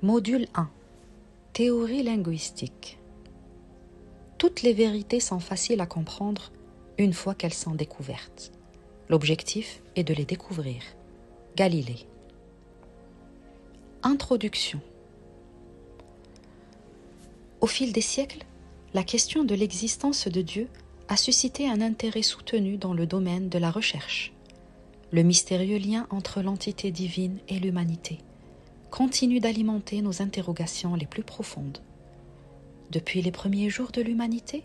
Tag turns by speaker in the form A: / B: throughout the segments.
A: Module 1. Théorie linguistique. Toutes les vérités sont faciles à comprendre une fois qu'elles sont découvertes. L'objectif est de les découvrir. Galilée. Introduction. Au fil des siècles, la question de l'existence de Dieu a suscité un intérêt soutenu dans le domaine de la recherche. Le mystérieux lien entre l'entité divine et l'humanité continue d'alimenter nos interrogations les plus profondes. Depuis les premiers jours de l'humanité,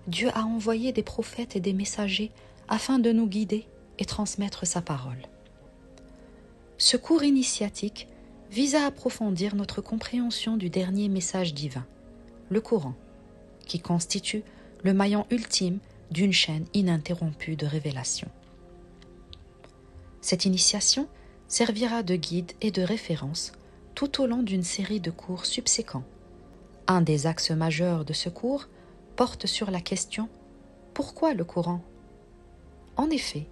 A: Dieu a envoyé des prophètes et des messagers afin de nous guider et transmettre sa parole. Ce cours initiatique vise à approfondir notre compréhension du dernier message divin, le Coran, qui constitue le maillon ultime d'une chaîne ininterrompue de révélation. Cette initiation servira de guide et de référence tout au long d'une série de cours subséquents. Un des axes majeurs de ce cours porte sur la question « Pourquoi le Coran ?» En effet,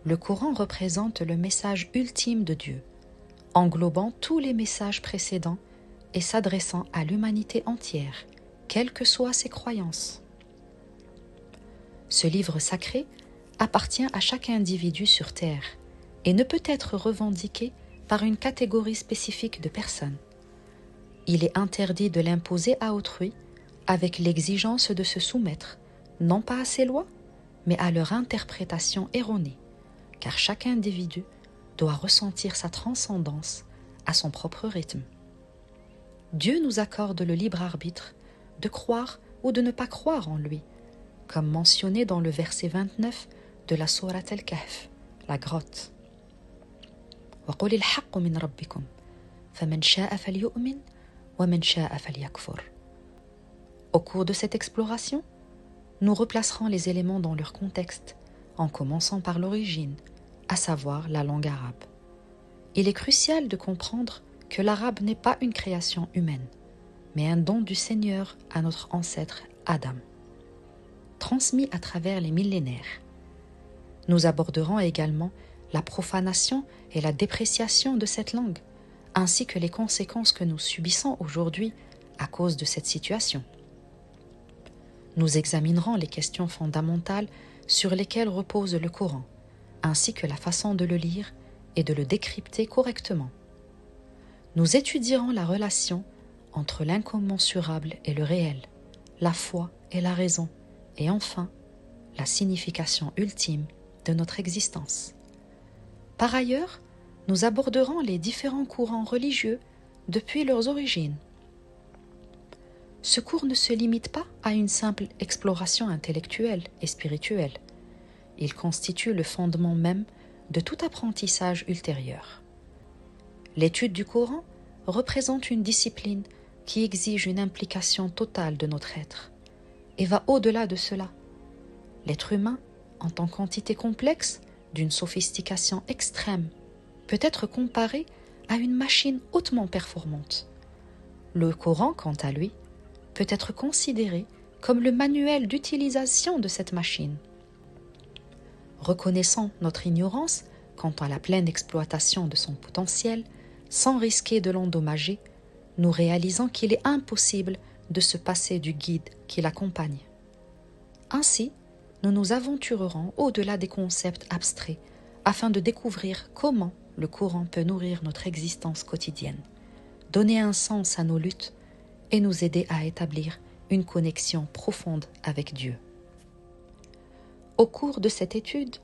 A: le Coran représente le message ultime de Dieu, englobant tous les messages précédents et s'adressant à l'humanité entière, quelles que soient ses croyances. Ce livre sacré appartient à chaque individu sur Terre et ne peut être revendiqué par une catégorie spécifique de personnes. Il est interdit de l'imposer à autrui avec l'exigence de se soumettre, non pas à ses lois, mais à leur interprétation erronée, car chaque individu doit ressentir sa transcendance à son propre rythme. Dieu nous accorde le libre arbitre de croire ou de ne pas croire en lui, comme mentionné dans le verset 29 de la sourate Al-Kahf, la grotte. وَقُلِ الْحَقُّ مِنْ رَبِّكُمْ فَمَنْ شَاءَ فَلْيُؤْمِنْ وَمَنْ شَاءَ فَلْيَكْفُرْ. Au cours de cette exploration, nous replacerons les éléments dans leur contexte, en commençant par l'origine, à savoir la langue arabe. Il est crucial de comprendre que l'arabe n'est pas une création humaine, mais un don du Seigneur à notre ancêtre Adam, transmis à travers les millénaires. Nous aborderons également la profanation et la dépréciation de cette langue, ainsi que les conséquences que nous subissons aujourd'hui à cause de cette situation. Nous examinerons les questions fondamentales sur lesquelles repose le Coran, ainsi que la façon de le lire et de le décrypter correctement. Nous étudierons la relation entre l'incommensurable et le réel, la foi et la raison, et enfin, la signification ultime de notre existence. Par ailleurs, nous aborderons les différents courants religieux depuis leurs origines. Ce cours ne se limite pas à une simple exploration intellectuelle et spirituelle. Il constitue le fondement même de tout apprentissage ultérieur. L'étude du Coran représente une discipline qui exige une implication totale de notre être et va au-delà de cela. L'être humain, en tant qu'entité complexe, d'une sophistication extrême, peut être comparé à une machine hautement performante. Le Coran, quant à lui, peut être considéré comme le manuel d'utilisation de cette machine. Reconnaissant notre ignorance quant à la pleine exploitation de son potentiel, sans risquer de l'endommager, nous réalisons qu'il est impossible de se passer du guide qui l'accompagne. Ainsi, nous nous aventurerons au-delà des concepts abstraits afin de découvrir comment le Coran peut nourrir notre existence quotidienne, donner un sens à nos luttes et nous aider à établir une connexion profonde avec Dieu. Au cours de cette étude,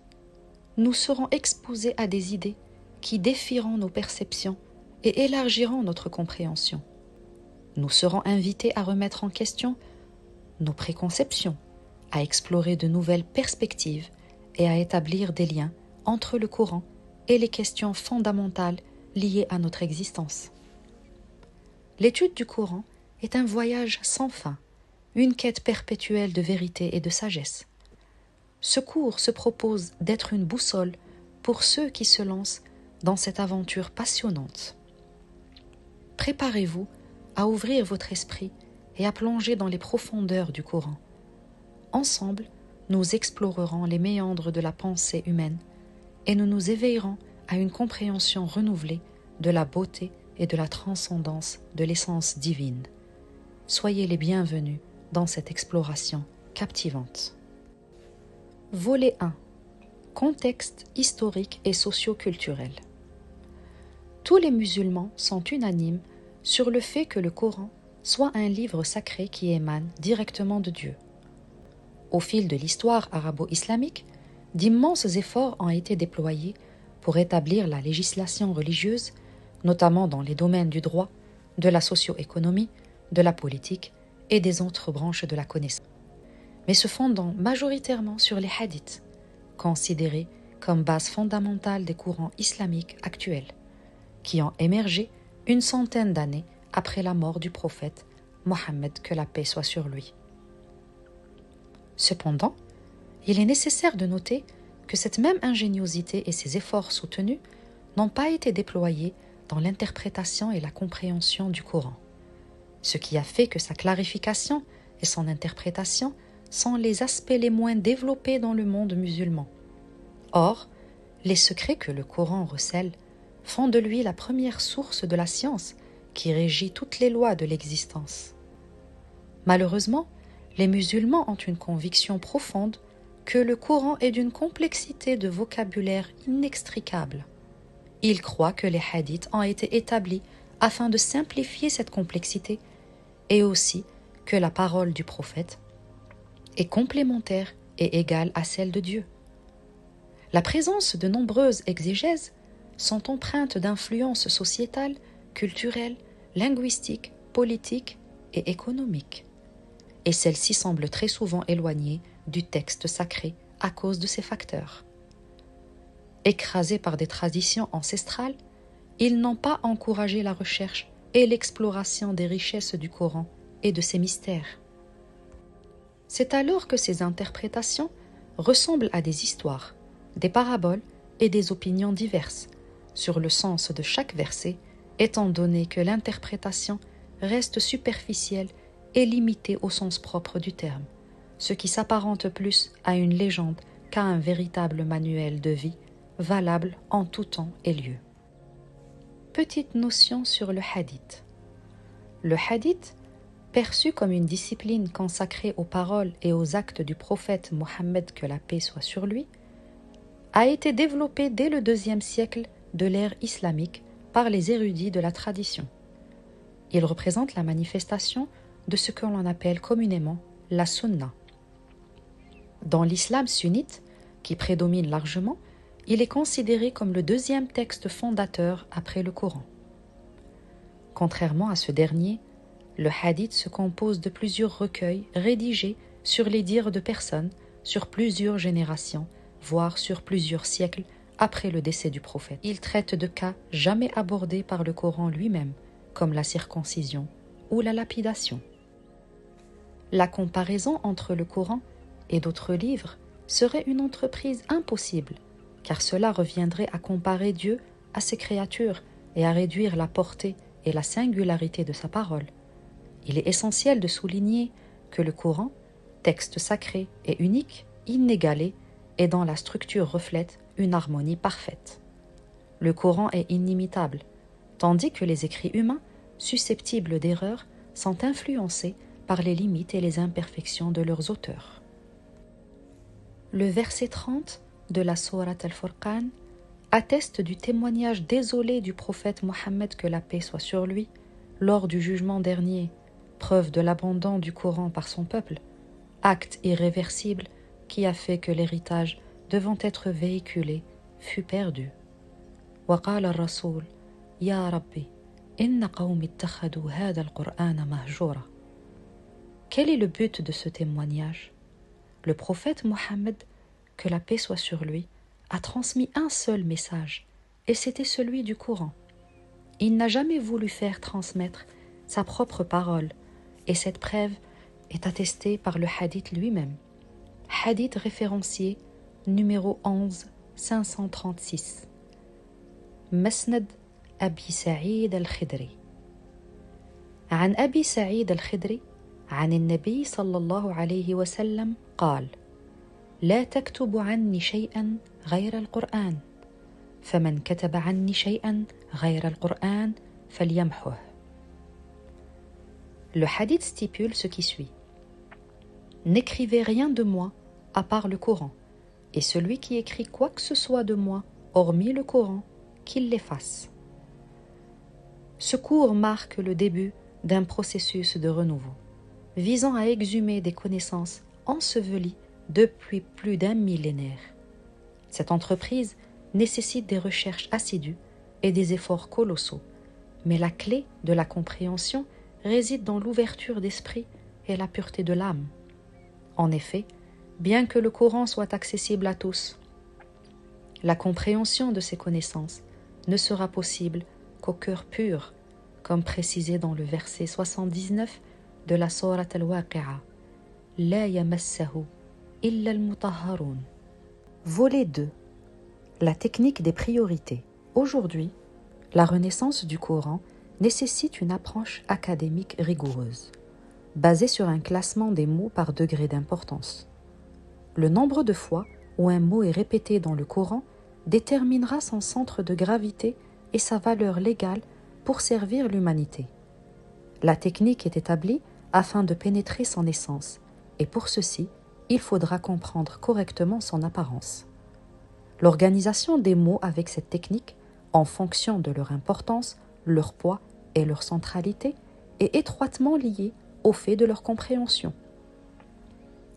A: nous serons exposés à des idées qui défieront nos perceptions et élargiront notre compréhension. Nous serons invités à remettre en question nos préconceptions, à explorer de nouvelles perspectives et à établir des liens entre le Coran et les questions fondamentales liées à notre existence. L'étude du Coran est un voyage sans fin, une quête perpétuelle de vérité et de sagesse. Ce cours se propose d'être une boussole pour ceux qui se lancent dans cette aventure passionnante. Préparez-vous à ouvrir votre esprit et à plonger dans les profondeurs du Coran. Ensemble, nous explorerons les méandres de la pensée humaine et nous nous éveillerons à une compréhension renouvelée de la beauté et de la transcendance de l'essence divine. Soyez les bienvenus dans cette exploration captivante. Volet 1. Contexte historique et socio-culturel. Tous les musulmans sont unanimes sur le fait que le Coran soit un livre sacré qui émane directement de Dieu. Au fil de l'histoire arabo-islamique, d'immenses efforts ont été déployés pour établir la législation religieuse, notamment dans les domaines du droit, de la socio-économie, de la politique et des autres branches de la connaissance, mais se fondant majoritairement sur les hadiths, considérés comme base fondamentale des courants islamiques actuels, qui ont émergé une centaine d'années après la mort du prophète Mohammed, que la paix soit sur lui. Cependant, il est nécessaire de noter que cette même ingéniosité et ces efforts soutenus n'ont pas été déployés dans l'interprétation et la compréhension du Coran, ce qui a fait que sa clarification et son interprétation sont les aspects les moins développés dans le monde musulman. Or, les secrets que le Coran recèle font de lui la première source de la science qui régit toutes les lois de l'existence. Malheureusement, les musulmans ont une conviction profonde que le Coran est d'une complexité de vocabulaire inextricable. Ils croient que les hadiths ont été établis afin de simplifier cette complexité et aussi que la parole du prophète est complémentaire et égale à celle de Dieu. La présence de nombreuses exégèses sont empreintes d'influences sociétales, culturelles, linguistiques, politiques et économiques. Et celles-ci semblent très souvent éloignées du texte sacré à cause de ces facteurs. Écrasés par des traditions ancestrales, ils n'ont pas encouragé la recherche et l'exploration des richesses du Coran et de ses mystères. C'est alors que ces interprétations ressemblent à des histoires, des paraboles et des opinions diverses sur le sens de chaque verset, étant donné que l'interprétation reste superficielle et limitée au sens propre du terme, ce qui s'apparente plus à une légende qu'à un véritable manuel de vie valable en tout temps et lieu. Petite notion sur le hadith. Le hadith, perçu comme une discipline consacrée aux paroles et aux actes du prophète Mohammed, que la paix soit sur lui, a été développé dès le IIe siècle de l'ère islamique par les érudits de la tradition. Il représente la manifestation de ce que l'on appelle communément la sunna. Dans l'islam sunnite, qui prédomine largement, il est considéré comme le deuxième texte fondateur après le Coran. Contrairement à ce dernier, le hadith se compose de plusieurs recueils rédigés sur les dires de personnes sur plusieurs générations, voire sur plusieurs siècles après le décès du prophète. Il traite de cas jamais abordés par le Coran lui-même, comme la circoncision ou la lapidation. La comparaison entre le Coran et d'autres livres serait une entreprise impossible, car cela reviendrait à comparer Dieu à ses créatures et à réduire la portée et la singularité de sa parole. Il est essentiel de souligner que le Coran, texte sacré et unique, inégalé, et dont la structure reflète une harmonie parfaite. Le Coran est inimitable, tandis que les écrits humains, susceptibles d'erreurs, sont influencés par les limites et les imperfections de leurs auteurs. Le verset 30 de la sourate Al-Furqan atteste du témoignage désolé du prophète Mohammed, que la paix soit sur lui, lors du jugement dernier, preuve de l'abandon du Coran par son peuple, acte irréversible qui a fait que l'héritage devant être véhiculé fut perdu. وقال الرسول يا ربي إن قومي اتخذوا هذا القرآن مهجورا. Quel est le but de ce témoignage? Le prophète Mohammed, que la paix soit sur lui, a transmis un seul message, et c'était celui du Coran. Il n'a jamais voulu faire transmettre sa propre parole, et cette preuve est attestée par le hadith lui-même. Hadith référencié numéro 11 536. مسند أبي سعيد الخدري. عن أبي سعيد الخدري عن النبي صلى الله عليه وسلم قال: لا تكتب عني شيئا غير القرآن، فمن كتب عني شيئا غير القرآن فليمحه. Le hadith stipule ce qui suit. N'écrivez rien de moi à part le Coran, et celui qui écrit quoi que ce soit de moi, hormis le Coran, qu'il l'efface. Ce cours marque le début d'un processus de renouveau, visant à exhumer des connaissances ensevelies depuis plus d'un millénaire. Cette entreprise nécessite des recherches assidues et des efforts colossaux, mais la clé de la compréhension réside dans l'ouverture d'esprit et la pureté de l'âme. En effet, bien que le Coran soit accessible à tous, la compréhension de ces connaissances ne sera possible qu'au cœur pur, comme précisé dans le verset 79 de la sourate al-Waqi'a. La yamassahu illa al-mutahharun. Volet 2. La technique des priorités. Aujourd'hui, la renaissance du Coran nécessite une approche académique rigoureuse, basée sur un classement des mots par degré d'importance. Le nombre de fois où un mot est répété dans le Coran déterminera son centre de gravité et sa valeur légale pour servir l'humanité. La technique est établie afin de pénétrer son essence, et pour ceci, il faudra comprendre correctement son apparence. L'organisation des mots avec cette technique, en fonction de leur importance, leur poids et leur centralité, est étroitement liée au fait de leur compréhension.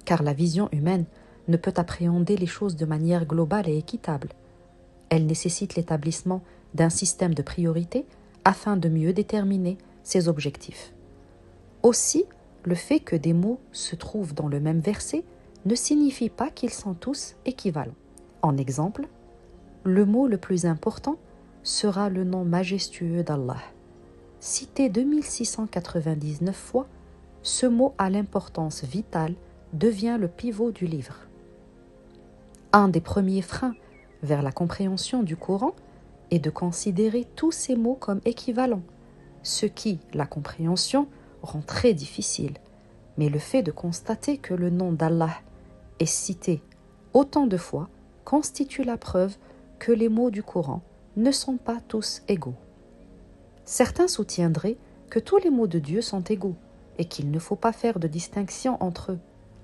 A: Car la vision humaine ne peut appréhender les choses de manière globale et équitable. Elle nécessite l'établissement d'un système de priorités afin de mieux déterminer ses objectifs. Aussi, le fait que des mots se trouvent dans le même verset ne signifie pas qu'ils sont tous équivalents. En exemple, le mot le plus important sera le nom majestueux d'Allah. Cité 2699 fois, ce mot à l'importance vitale devient le pivot du livre. Un des premiers freins vers la compréhension du Coran est de considérer tous ces mots comme équivalents, ce qui, la compréhension, rend très difficile. Mais le fait de constater que le nom d'Allah est cité autant de fois constitue la preuve que les mots du Coran ne sont pas tous égaux. Certains soutiendraient que tous les mots de Dieu sont égaux et qu'il ne faut pas faire de distinction entre eux.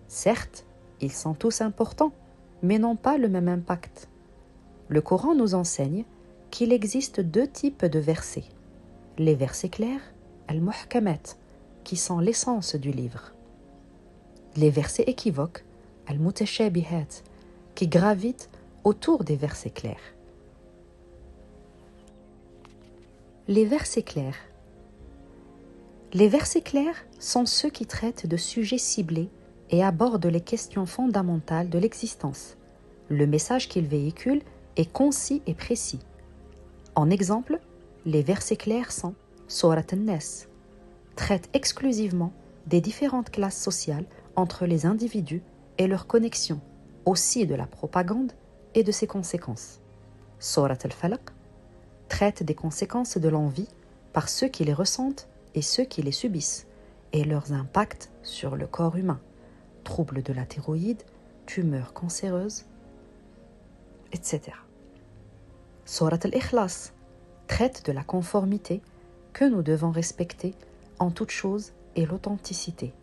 A: Certes, ils sont tous importants, mais n'ont pas le même impact. Le Coran nous enseigne qu'il existe deux types de versets. Les versets clairs, al-muhkamat, qui sont l'essence du livre. Les versets équivoques, al-mutashabihat, qui gravitent autour des versets clairs. Les versets clairs. Les versets clairs sont ceux qui traitent de sujets ciblés et abordent les questions fondamentales de l'existence. Le message qu'ils véhiculent est concis et précis. En exemple, les versets clairs sont Surat An-Nas, traite exclusivement des différentes classes sociales entre les individus et leurs connexions, aussi de la propagande et de ses conséquences. Surat Al-Falaq traite des conséquences de l'envie par ceux qui les ressentent et ceux qui les subissent, et leurs impacts sur le corps humain, troubles de la thyroïde, tumeurs cancéreuses, etc. Surat Al-Ikhlas traite de la conformité que nous devons respecter en toute chose et l'authenticité.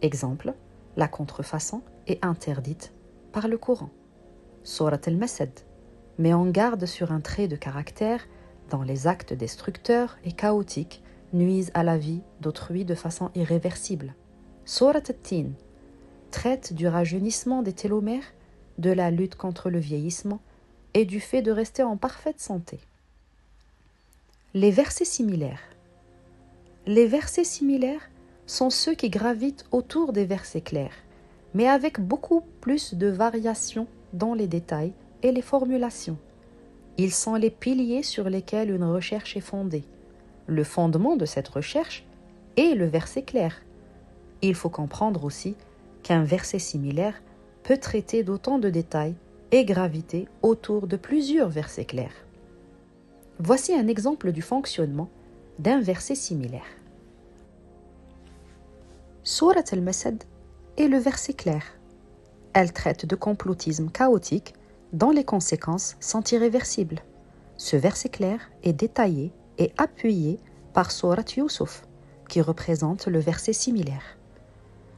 A: Exemple, la contrefaçon est interdite par le Coran. Surat Al-Masad met en garde sur un trait de caractère dont les actes destructeurs et chaotiques nuisent à la vie d'autrui de façon irréversible. Surat At-Tin traite du rajeunissement des télomères, de la lutte contre le vieillissement et du fait de rester en parfaite santé. Les versets similaires. Les versets similaires sont ceux qui gravitent autour des versets clairs, mais avec beaucoup plus de variations dans les détails et les formulations. Ils sont les piliers sur lesquels une recherche est fondée. Le fondement de cette recherche est le verset clair. Il faut comprendre aussi qu'un verset similaire peut traiter d'autant de détails et graviter autour de plusieurs versets clairs. Voici un exemple du fonctionnement d'un verset similaire. Surat Al-Masad est le verset clair. Elle traite de complotisme chaotique dont les conséquences sont irréversibles. Ce verset clair est détaillé et appuyé par Surat Yusuf, qui représente le verset similaire.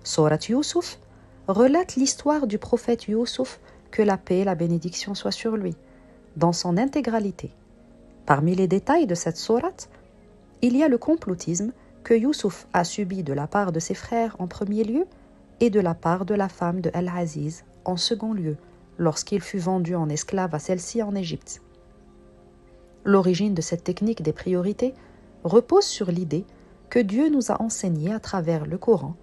A: Surat Yusuf relate l'histoire du prophète Yusuf, que la paix et la bénédiction soient sur lui, dans son intégralité. Parmi les détails de cette sourate, il y a le complotisme que Yusuf a subi de la part de ses frères en premier lieu et de la part de la femme de Al-Aziz en second lieu, lorsqu'il fut vendu en esclave à celle-ci en Égypte. L'origine de cette technique des priorités repose sur l'idée que Dieu nous a enseigné à travers le Coran,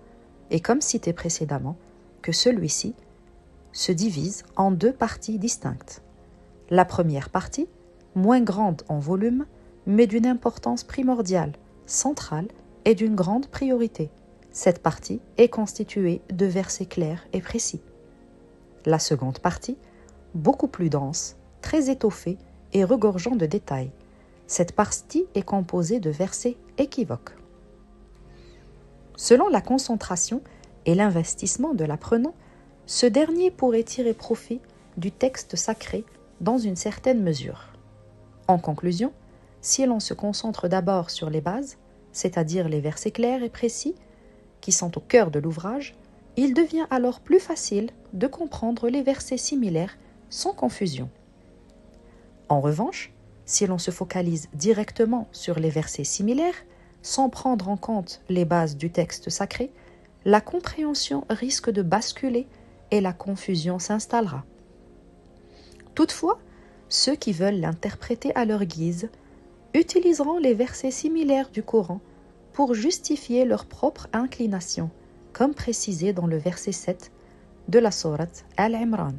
A: et comme cité précédemment, que celui-ci se divise en deux parties distinctes. La première partie, moins grande en volume, mais d'une importance primordiale, centrale et d'une grande priorité. Cette partie est constituée de versets clairs et précis. La seconde partie, beaucoup plus dense, très étoffée et regorgeant de détails. Cette partie est composée de versets équivoques. Selon la concentration et l'investissement de l'apprenant, ce dernier pourrait tirer profit du texte sacré dans une certaine mesure. En conclusion, si l'on se concentre d'abord sur les bases, c'est-à-dire les versets clairs et précis, qui sont au cœur de l'ouvrage, il devient alors plus facile de comprendre les versets similaires sans confusion. En revanche, si l'on se focalise directement sur les versets similaires, sans prendre en compte les bases du texte sacré, la compréhension risque de basculer et la confusion s'installera. Toutefois, ceux qui veulent l'interpréter à leur guise utiliseront les versets similaires du Coran pour justifier leur propre inclination, comme précisé dans le verset 7 de la sourate Al-Imran.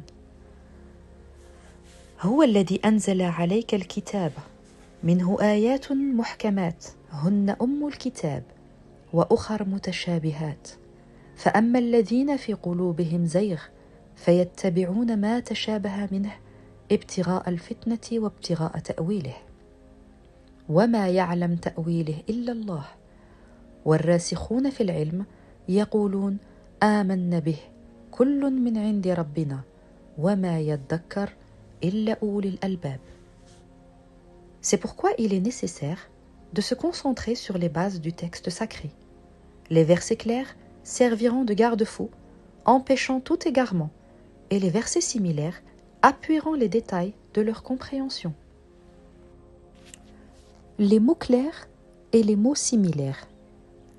A: هو الذي أنزل عليك الكتاب منه آيات محكمات هن أم الكتاب وأخر متشابهات فأما الذين في قلوبهم زيغ فيتبعون ما تشابه منه ابتغاء الفتنة وابتغاء تأويله وما يعلم تأويله إلا الله والراسخون في العلم يقولون آمنا به كل من عند ربنا وما يذكر إلا أولي الألباب. C'est pourquoi il est nécessaire de se concentrer sur les bases du texte sacré. Les versets clairs serviront de garde-fou, empêchant tout égarement, et les versets similaires appuieront les détails de leur compréhension. Les mots clairs et les mots similaires.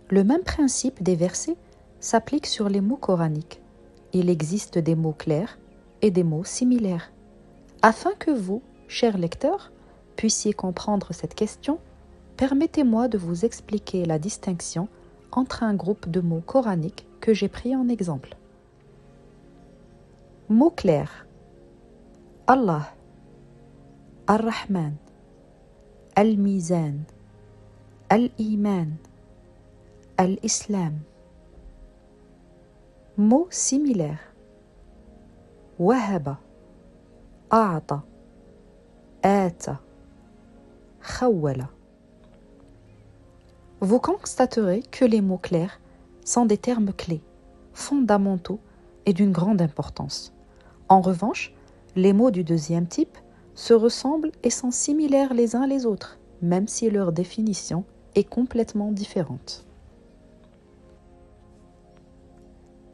A: Le même principe des versets s'applique sur les mots coraniques. Il existe des mots clairs et des mots similaires. Afin que vous, chers lecteurs, puissiez comprendre cette question, permettez-moi de vous expliquer la distinction entre un groupe de mots coraniques que j'ai pris en exemple. Mots clairs. Allah, Ar-Rahman, Al-Mizan, Al-Iman, Al-Islam. Mots similaires. Wahaba, A'ta, Ata, Khawwala. Vous constaterez que les mots clairs sont des termes clés, fondamentaux et d'une grande importance. En revanche, les mots du deuxième type se ressemblent et sont similaires les uns les autres, même si leur définition est complètement différente.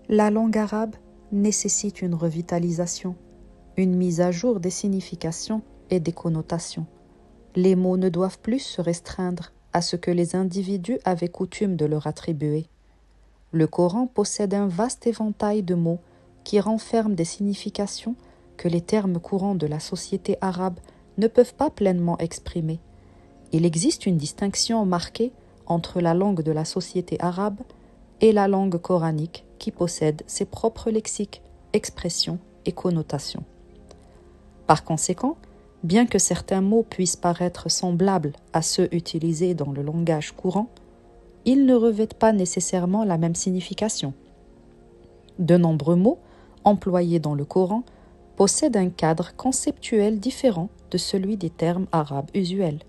A: La langue arabe nécessite une revitalisation, une mise à jour des significations et des connotations. Les mots ne doivent plus se restreindre à ce que les individus avaient coutume de leur attribuer. Le Coran possède un vaste éventail de mots qui renferment des significations que les termes courants de la société arabe ne peuvent pas pleinement exprimer. Il existe une distinction marquée entre la langue de la société arabe et la langue coranique qui possède ses propres lexiques, expressions et connotations. Par conséquent, bien que certains mots puissent paraître semblables à ceux utilisés dans le langage courant, ils ne revêtent pas nécessairement la même signification. De nombreux mots employés dans le Coran possèdent un cadre conceptuel différent de celui des termes arabes usuels.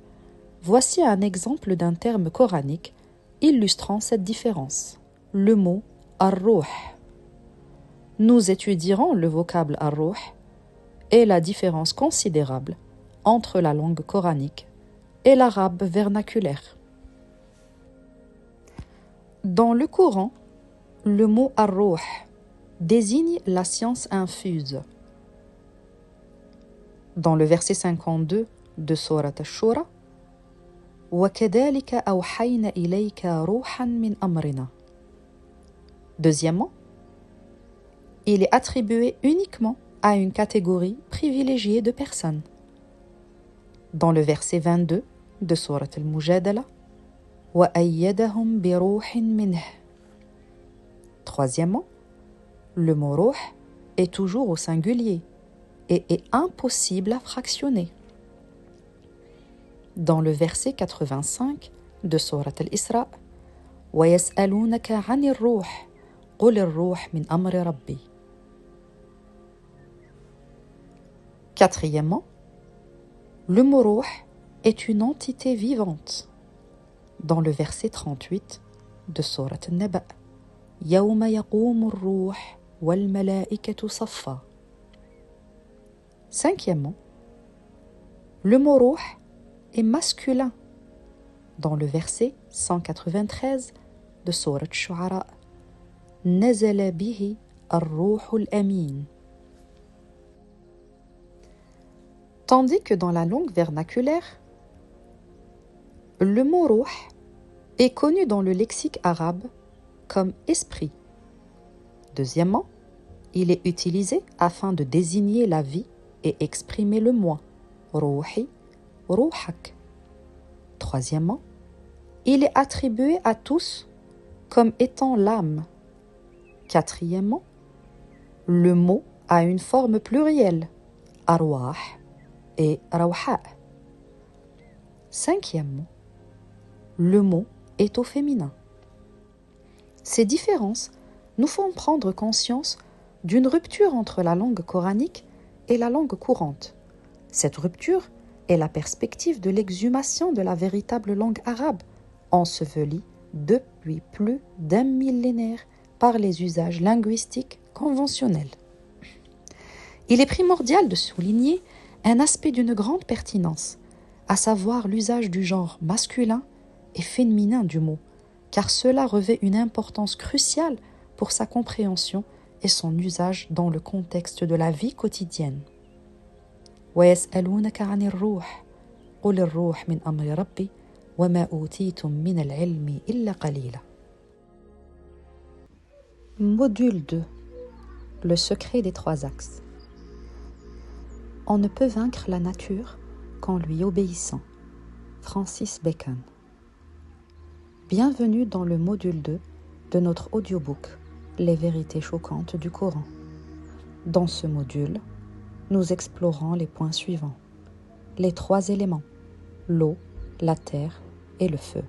A: Voici un exemple d'un terme coranique illustrant cette différence. Le mot « ar-ruh ». Nous étudierons le vocable « ar-ruh » et la différence considérable entre la langue coranique et l'arabe vernaculaire. Dans le Coran, le mot ar-ruh désigne la science infuse. Dans le verset 52 de Sourate Ash-Shura, وَكَذَلِكَ أَوْحَيْنَا إِلَيْكَ رُوحًا مِنْ أَمْرِنَا. Deuxièmement, il est attribué uniquement à une catégorie privilégiée de personnes. Dans le verset 22 de Sourate Al-Mujadala, وَأَيَّدَهُمْ بِرُوحٍ مِنْهِ. Troisièmement, le mot ruh est toujours au singulier et est impossible à fractionner. Dans le verset 85 de Sourate Al-Isra, وَيَسْأَلُونَكَ عَنِ الرُّوحِ قُلِ الرُّوحُ مِنْ أَمْرِ رَبِّي. Quatrièmement, le mot ruh est une entité vivante. Dans le verset 38 de Sourate An-Naba, يَوْمَ يَقُومُ الرُّوحُ وَالْمَلَائِكَةُ صَفًّا. Cinquièmement, le mot ruh est masculin. Dans le verset 193 de Sourate Shu'ara, نَزَلَ بِهِ الرُّوحُ الْأَمِينُ. Tandis que dans la langue vernaculaire, le mot ruh est connu dans le lexique arabe comme esprit. Deuxièmement, il est utilisé afin de désigner la vie et exprimer le moi, ruhi, ruhak. Troisièmement, il est attribué à tous comme étant l'âme. Quatrièmement, le mot a une forme plurielle, arwah et rawha. Cinquièmement, le mot est au féminin. Ces différences nous font prendre conscience d'une rupture entre la langue coranique et la langue courante. Cette rupture est la perspective de l'exhumation de la véritable langue arabe, ensevelie depuis plus d'un millénaire par les usages linguistiques conventionnels. Il est primordial de souligner un aspect d'une grande pertinence, à savoir l'usage du genre masculin et féminin du mot, car cela revêt une importance cruciale pour sa compréhension et son usage dans le contexte de la vie quotidienne. وَيَسْأَلُونَكَ عَنِ الرُّوحِ قُلِ الرُّوحُ مِنْ أَمْرِ رَبِّي وَمَا أُوتِيتُم مِنَ الْعِلْمِ إِلَّا قَلِيلًا. Module 2. Le secret des trois axes. On ne peut vaincre la nature qu'en lui obéissant. Francis Bacon. Bienvenue dans le module 2 de notre audiobook Les vérités choquantes du Coran. Dans ce module, nous explorons les points suivants. Les trois éléments, l'eau, la terre et le feu,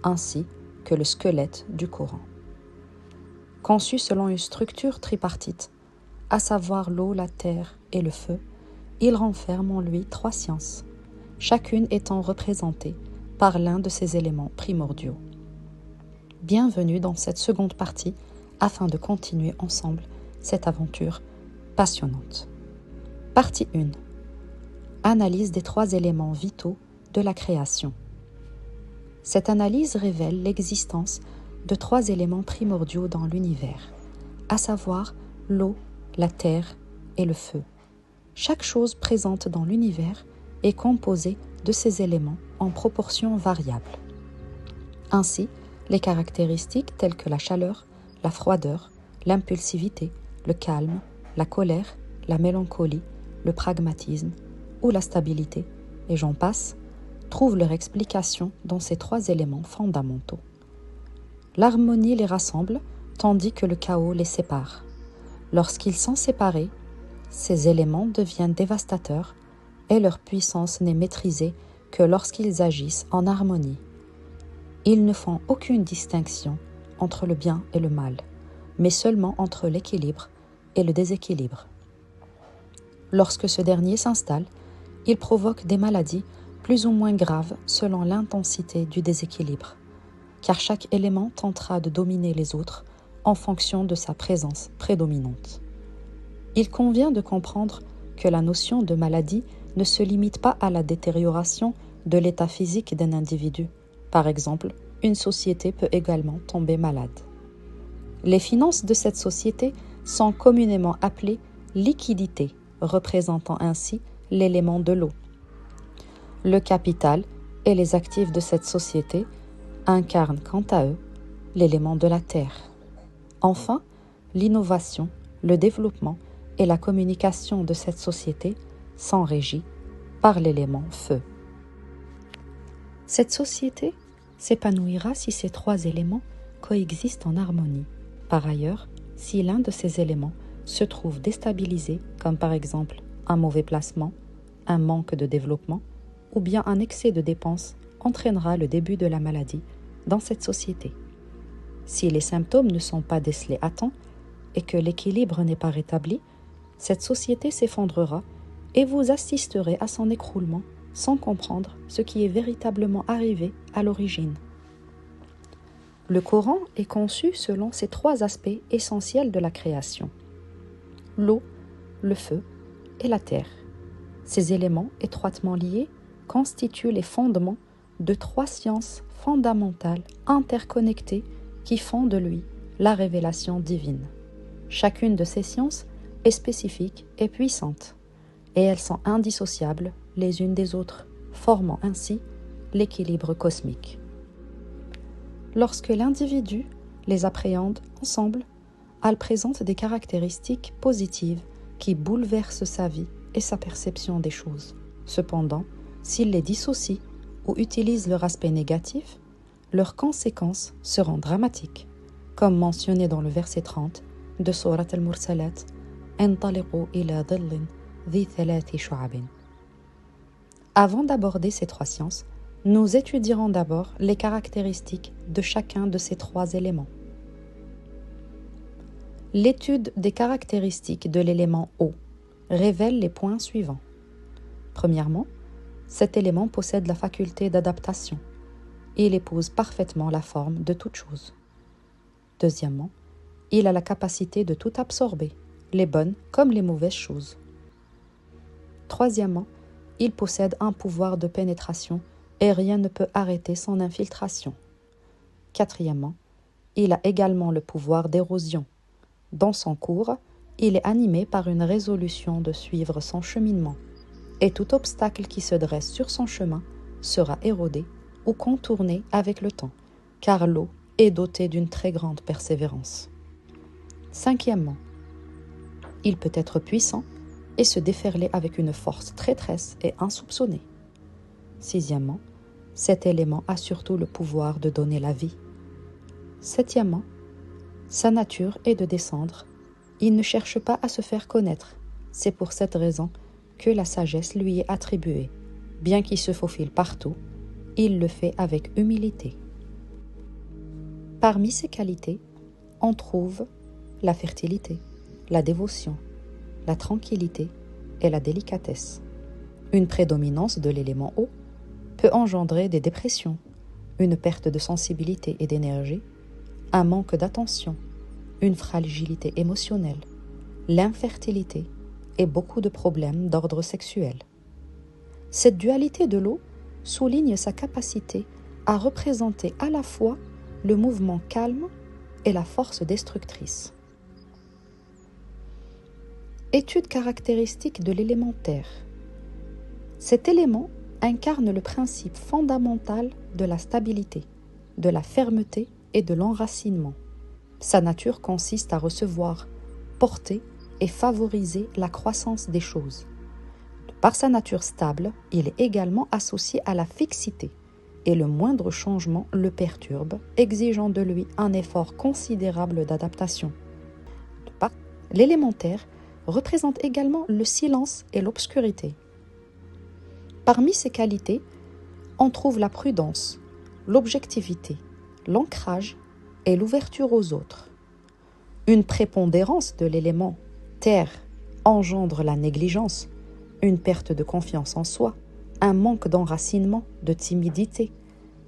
A: ainsi que le squelette du Coran. Conçu selon une structure tripartite, à savoir l'eau, la terre et le feu, il renferme en lui trois sciences, chacune étant représentée par l'un de ces éléments primordiaux. Bienvenue dans cette seconde partie afin de continuer ensemble cette aventure passionnante. Partie 1. Analyse des trois éléments vitaux de la création. Cette analyse révèle l'existence de trois éléments primordiaux dans l'univers, à savoir l'eau, la terre et le feu. Chaque chose présente dans l'univers est composée de ces éléments en proportions variables. Ainsi, les caractéristiques telles que la chaleur, la froideur, l'impulsivité, le calme, la colère, la mélancolie, le pragmatisme ou la stabilité, et j'en passe, trouvent leur explication dans ces trois éléments fondamentaux. L'harmonie les rassemble, tandis que le chaos les sépare. Lorsqu'ils sont séparés, ces éléments deviennent dévastateurs et leur puissance n'est maîtrisée que lorsqu'ils agissent en harmonie. Ils ne font aucune distinction entre le bien et le mal, mais seulement entre l'équilibre et le déséquilibre. Lorsque ce dernier s'installe, il provoque des maladies plus ou moins graves selon l'intensité du déséquilibre, car chaque élément tentera de dominer les autres en fonction de sa présence prédominante. Il convient de comprendre que la notion de maladie ne se limite pas à la détérioration de l'état physique d'un individu, par exemple une société peut également tomber malade. Les finances de cette société sont communément appelées liquidités, représentant ainsi l'élément de l'eau. Le capital et les actifs de cette société incarnent quant à eux l'élément de la terre. Enfin, l'innovation, le développement et la communication de cette société sont régis par l'élément feu. Cette société s'épanouira si ces trois éléments coexistent en harmonie. Par ailleurs, si l'un de ces éléments se trouve déstabilisé, comme par exemple un mauvais placement, un manque de développement ou bien un excès de dépenses, entraînera le début de la maladie dans cette société. Si les symptômes ne sont pas décelés à temps et que l'équilibre n'est pas rétabli, cette société s'effondrera et vous assisterez à son écroulement sans comprendre ce qui est véritablement arrivé à l'origine. Le Coran est conçu selon ces trois aspects essentiels de la création: l'eau, le feu et la terre. Ces éléments étroitement liés constituent les fondements de trois sciences fondamentales interconnectées qui font de lui la révélation divine. Chacune de ces sciences est spécifique et puissante, et elles sont indissociables les unes des autres, formant ainsi l'équilibre cosmique. Lorsque l'individu les appréhende ensemble, elles présentent des caractéristiques positives qui bouleversent sa vie et sa perception des choses. Cependant, s'il les dissocie ou utilise leur aspect négatif, leurs conséquences seront dramatiques, comme mentionné dans le verset 30 de Surat al-Mursalat, انطلقوا إلى ظل ذي ثلاث شعب. Avant d'aborder ces trois sciences, nous étudierons d'abord les caractéristiques de chacun de ces trois éléments. L'étude des caractéristiques de l'élément eau révèle les points suivants. Premièrement, cet élément possède la faculté d'adaptation. Il épouse parfaitement la forme de toute chose. Deuxièmement, il a la capacité de tout absorber, les bonnes comme les mauvaises choses. Troisièmement, il possède un pouvoir de pénétration et rien ne peut arrêter son infiltration. Quatrièmement, il a également le pouvoir d'érosion. Dans son cours, il est animé par une résolution de suivre son cheminement, et tout obstacle qui se dresse sur son chemin sera érodé ou contourné avec le temps, car l'eau est dotée d'une très grande persévérance. Cinquièmement, il peut être puissant et se déferler avec une force traîtresse et insoupçonnée. Sixièmement, cet élément a surtout le pouvoir de donner la vie. Septièmement, sa nature est de descendre. Il ne cherche pas à se faire connaître. C'est pour cette raison que la sagesse lui est attribuée. Bien qu'il se faufile partout, il le fait avec humilité. Parmi ses qualités, on trouve la fertilité, la dévotion, la tranquillité et la délicatesse. Une prédominance de l'élément eau peut engendrer des dépressions, une perte de sensibilité et d'énergie, un manque d'attention, une fragilité émotionnelle, l'infertilité et beaucoup de problèmes d'ordre sexuel. Cette dualité de l'eau souligne sa capacité à représenter à la fois le mouvement calme et la force destructrice. Étude caractéristique de l'élément terre. Cet élément incarne le principe fondamental de la stabilité, de la fermeté et de l'enracinement. Sa nature consiste à recevoir, porter et favoriser la croissance des choses. Par sa nature stable, il est également associé à la fixité, et le moindre changement le perturbe, exigeant de lui un effort considérable d'adaptation. L'élément terre représente également le silence et l'obscurité. Parmi ses qualités, on trouve la prudence, l'objectivité, l'ancrage et l'ouverture aux autres. Une prépondérance de l'élément terre engendre la négligence, une perte de confiance en soi, un manque d'enracinement, de timidité,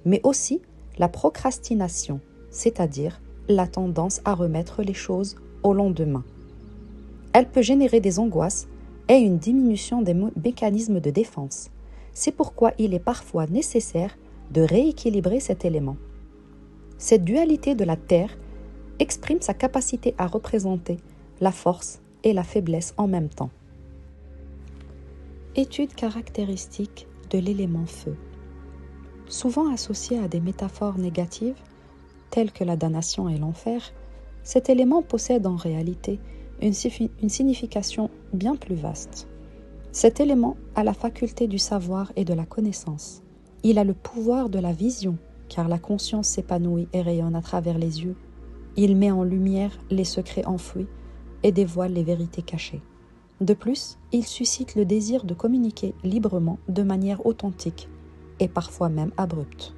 A: mais aussi la procrastination, c'est-à-dire la tendance à remettre les choses au lendemain. Elle peut générer des angoisses et une diminution des mécanismes de défense. C'est pourquoi il est parfois nécessaire de rééquilibrer cet élément. Cette dualité de la terre exprime sa capacité à représenter la force et la faiblesse en même temps. Étude caractéristique de l'élément feu. Souvent associé à des métaphores négatives, telles que la damnation et l'enfer, cet élément possède en réalité une signification bien plus vaste. Cet élément a la faculté du savoir et de la connaissance. Il a le pouvoir de la vision, car la conscience s'épanouit et rayonne à travers les yeux. Il met en lumière les secrets enfouis et dévoile les vérités cachées. De plus, il suscite le désir de communiquer librement de manière authentique et parfois même abrupte.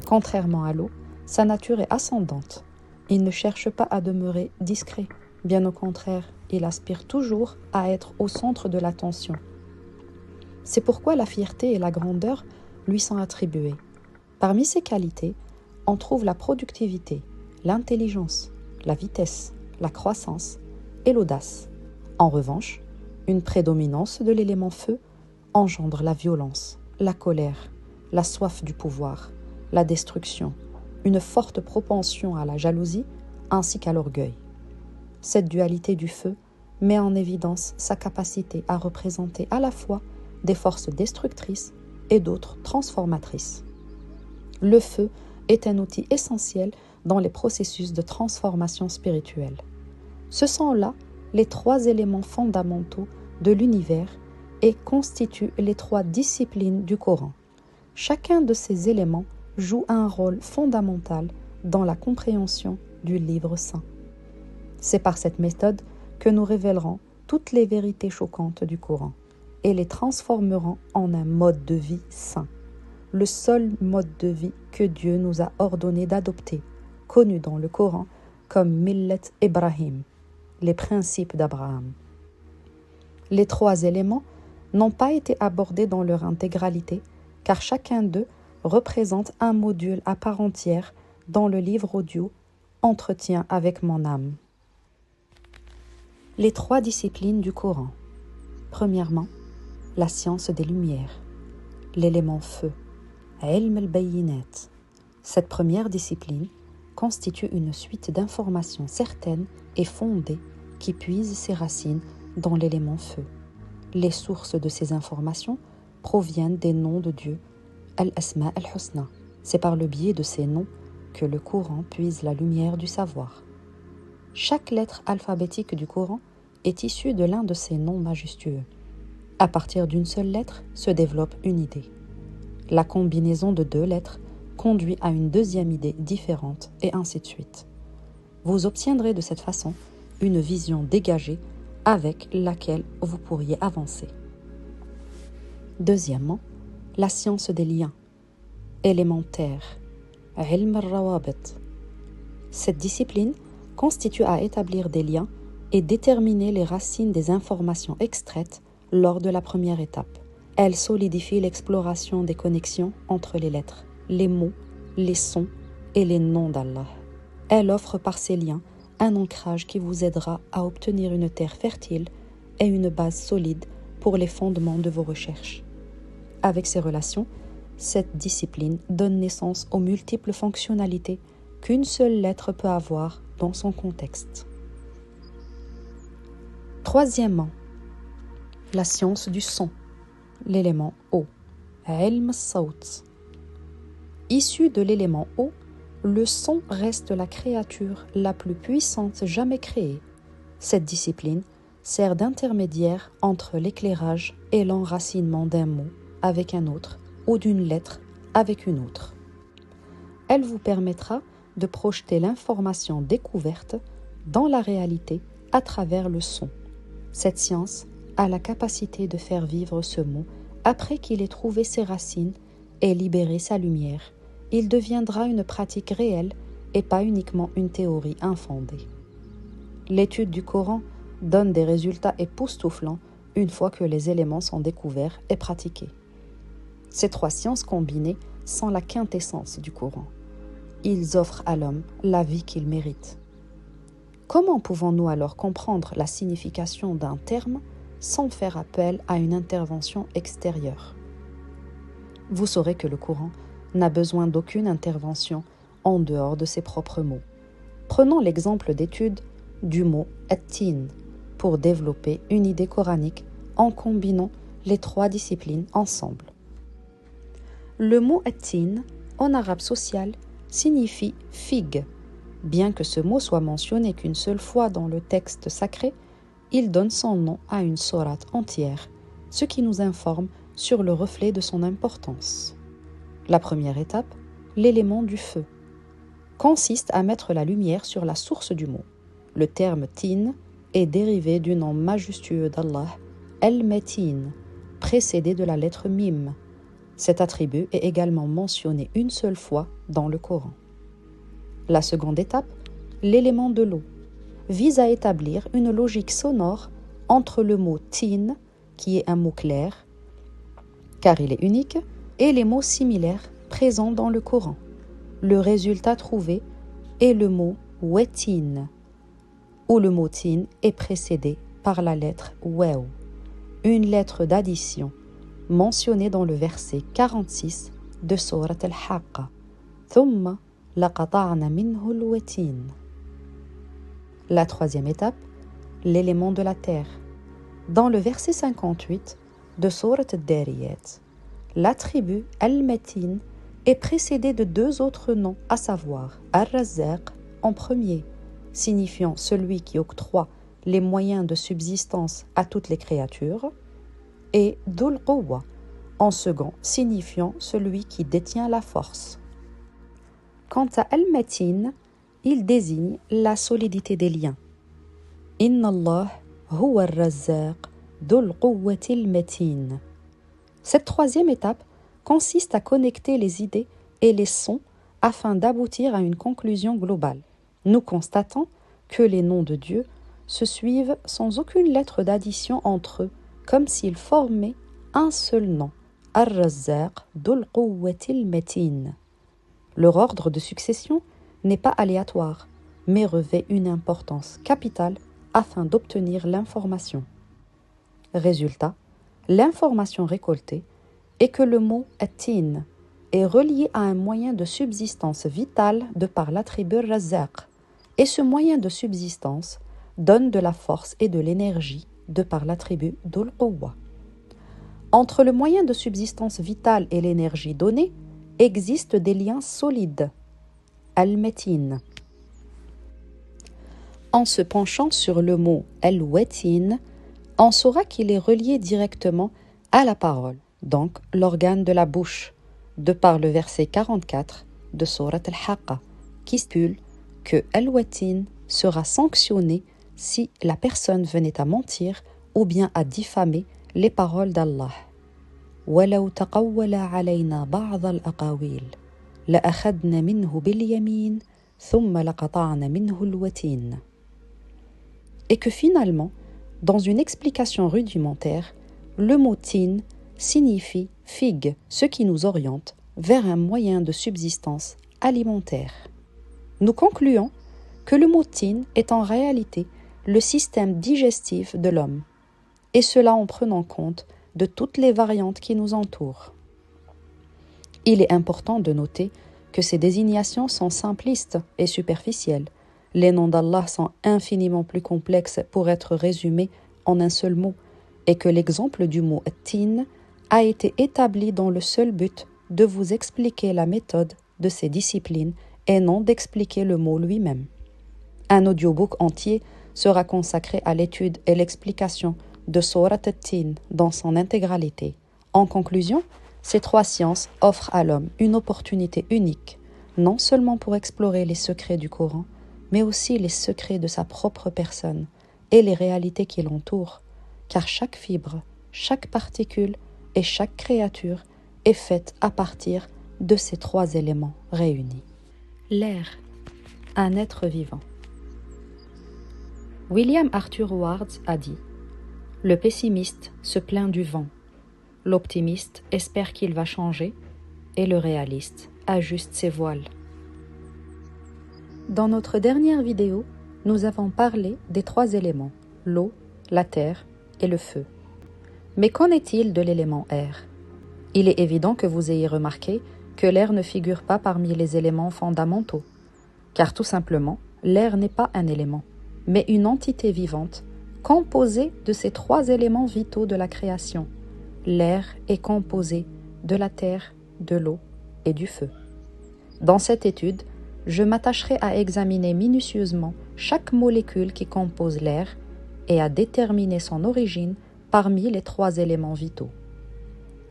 A: Contrairement à l'eau, sa nature est ascendante. Il ne cherche pas à demeurer discret. Bien au contraire, il aspire toujours à être au centre de l'attention. C'est pourquoi la fierté et la grandeur lui sont attribuées. Parmi ses qualités, on trouve la productivité, l'intelligence, la vitesse, la croissance et l'audace. En revanche, une prédominance de l'élément feu engendre la violence, la colère, la soif du pouvoir, la destruction, une forte propension à la jalousie ainsi qu'à l'orgueil. Cette dualité du feu met en évidence sa capacité à représenter à la fois des forces destructrices et d'autres transformatrices. Le feu est un outil essentiel dans les processus de transformation spirituelle. Ce sont là les 3 éléments fondamentaux de l'univers et constituent les 3 disciplines du Coran. Chacun de ces éléments joue un rôle fondamental dans la compréhension du livre saint. C'est par cette méthode que nous révélerons toutes les vérités choquantes du Coran et les transformerons en un mode de vie saint, le seul mode de vie que Dieu nous a ordonné d'adopter, connu dans le Coran comme Millet Ibrahim, les principes d'Abraham. Les 3 éléments n'ont pas été abordés dans leur intégralité, car chacun d'eux représente un module à part entière dans le livre audio Entretien avec mon âme. Les 3 disciplines du Coran. Premièrement, la science des lumières, l'élément feu, Ilm al-Bayyinat. Cette première discipline constitue une suite d'informations certaines et fondées qui puisent ses racines dans l'élément feu. Les sources de ces informations proviennent des noms de Dieu, Al-Asma al-Husna. C'est par le biais de ces noms que le Coran puise la lumière du savoir. Chaque lettre alphabétique du Coran est issue de l'un de ces noms majestueux. À partir d'une seule lettre se développe une idée. La combinaison de 2 lettres conduit à une deuxième idée différente et ainsi de suite. Vous obtiendrez de cette façon une vision dégagée avec laquelle vous pourriez avancer. Deuxièmement, la science des liens, élémentaire, Ilm al-Rawabit. Cette discipline constitue à établir des liens et déterminer les racines des informations extraites lors de la première étape. Elle solidifie l'exploration des connexions entre les lettres, les mots, les sons et les noms d'Allah. Elle offre par ces liens un ancrage qui vous aidera à obtenir une terre fertile et une base solide pour les fondements de vos recherches. Avec ces relations, cette discipline donne naissance aux multiples fonctionnalités qu'une seule lettre peut avoir dans son contexte. Troisièmement, la science du son, l'élément eau, Ilm al-Sawt. Issu de l'élément eau, le son reste la créature la plus puissante jamais créée. Cette discipline sert d'intermédiaire entre l'éclairage et l'enracinement d'un mot avec un autre ou d'une lettre avec une autre. Elle vous permettra de projeter l'information découverte dans la réalité à travers le son. Cette science a la capacité de faire vivre ce mot après qu'il ait trouvé ses racines et libéré sa lumière. Il deviendra une pratique réelle et pas uniquement une théorie infondée. L'étude du Coran donne des résultats époustouflants une fois que les éléments sont découverts et pratiqués. Ces 3 sciences combinées sont la quintessence du Coran. Ils offrent à l'homme la vie qu'il mérite. Comment pouvons-nous alors comprendre la signification d'un terme sans faire appel à une intervention extérieure? Vous saurez que le Coran n'a besoin d'aucune intervention en dehors de ses propres mots. Prenons l'exemple d'étude du mot at-tin pour développer une idée coranique en combinant les trois disciplines ensemble. Le mot at-tin en arabe social signifie figue. Bien que ce mot soit mentionné qu'une seule fois dans le texte sacré, il donne son nom à une sourate entière, ce qui nous informe sur le reflet de son importance. La première étape, l'élément du feu, consiste à mettre la lumière sur la source du mot. Le terme tin est dérivé du nom majestueux d'Allah, Al-Matin, précédé de la lettre mim. Cet attribut est également mentionné une seule fois dans le Coran. La seconde étape, l'élément de l'eau, vise à établir une logique sonore entre le mot tin, qui est un mot clair, car il est unique, et les mots similaires présents dans le Coran. Le résultat trouvé est le mot wetin, où le mot tin est précédé par la lettre waw, une lettre d'addition mentionnée dans le verset 46 de sourate Al-Haqqa. Thumma laqata'na minhu al-watin. La troisième étape, l'élément de la terre. Dans le verset 58 de sourate Ad-Dariyat, l'attribut Al-Matin est précédé de deux autres noms, à savoir Ar-Razzaq en premier, signifiant celui qui octroie les moyens de subsistance à toutes les créatures, et Dhul Quwwa en second, signifiant celui qui détient la force. Quant à Al-Matin, il désigne la solidité des liens. Inna Allah huwa ar-Razzaq dhul quwwati al-matin. Cette troisième étape consiste à connecter les idées et les sons afin d'aboutir à une conclusion globale. Nous constatons que les noms de Dieu se suivent sans aucune lettre d'addition entre eux, comme s'ils formaient un seul nom, Ar-Razzaq dhul quwwati al-matin. Leur ordre de succession n'est pas aléatoire, mais revêt une importance capitale afin d'obtenir l'information. Résultat, l'information récoltée est que le mot « at-tin » est relié à un moyen de subsistance vital de par l'attribut « Razzaq », et ce moyen de subsistance donne de la force et de l'énergie de par l'attribut « Dhul Quwwa ». Entre le moyen de subsistance vital et l'énergie donnée, existent des liens solides, Al-Matin. En se penchant sur le mot Al-Watin, on saura qu'il est relié directement à la parole, donc l'organe de la bouche, de par le verset 44 de sourate Al-Haqqa, qui stipule que Al-Watin sera sanctionné si la personne venait à mentir ou bien à diffamer les paroles d'Allah. وَلَوْ تَقَوَّلَ عَلَيْنَا بَعْضَ الْأَقَاوِيلِ لَأَخَذْنَا مِنْهُ بِالْيَمِينِ ثُمَّ لَقَطَعْنَا مِنْهُ الْوَتِينَ. Et que finalement, dans une explication rudimentaire, le mot tin signifie figue, ce qui nous oriente vers un moyen de subsistance alimentaire. Nous concluons que le mot tin est en réalité le système digestif de l'homme, et cela en prenant compte de toutes les variantes qui nous entourent. Il est important de noter que ces désignations sont simplistes et superficielles. Les noms d'Allah sont infiniment plus complexes pour être résumés en un seul mot, et que l'exemple du mot « tin » a été établi dans le seul but de vous expliquer la méthode de ces disciplines et non d'expliquer le mot lui-même. Un audiobook entier sera consacré à l'étude et l'explication de Sourate At-Tin dans son intégralité. En conclusion, ces trois sciences offrent à l'homme une opportunité unique, non seulement pour explorer les secrets du Coran, mais aussi les secrets de sa propre personne et les réalités qui l'entourent, car chaque fibre, chaque particule et chaque créature est faite à partir de ces trois éléments réunis. L'air, un être vivant. William Arthur Ward a dit « Le pessimiste se plaint du vent, l'optimiste espère qu'il va changer et le réaliste ajuste ses voiles. » Dans notre dernière vidéo, nous avons parlé des trois éléments, l'eau, la terre et le feu. Mais qu'en est-il de l'élément air? Il est évident que vous ayez remarqué que l'air ne figure pas parmi les éléments fondamentaux, car tout simplement, l'air n'est pas un élément, mais une entité vivante composée de ces 3 éléments vitaux de la création. L'air est composé de la terre, de l'eau et du feu. Dans cette étude, je m'attacherai à examiner minutieusement chaque molécule qui compose l'air et à déterminer son origine parmi les 3 éléments vitaux.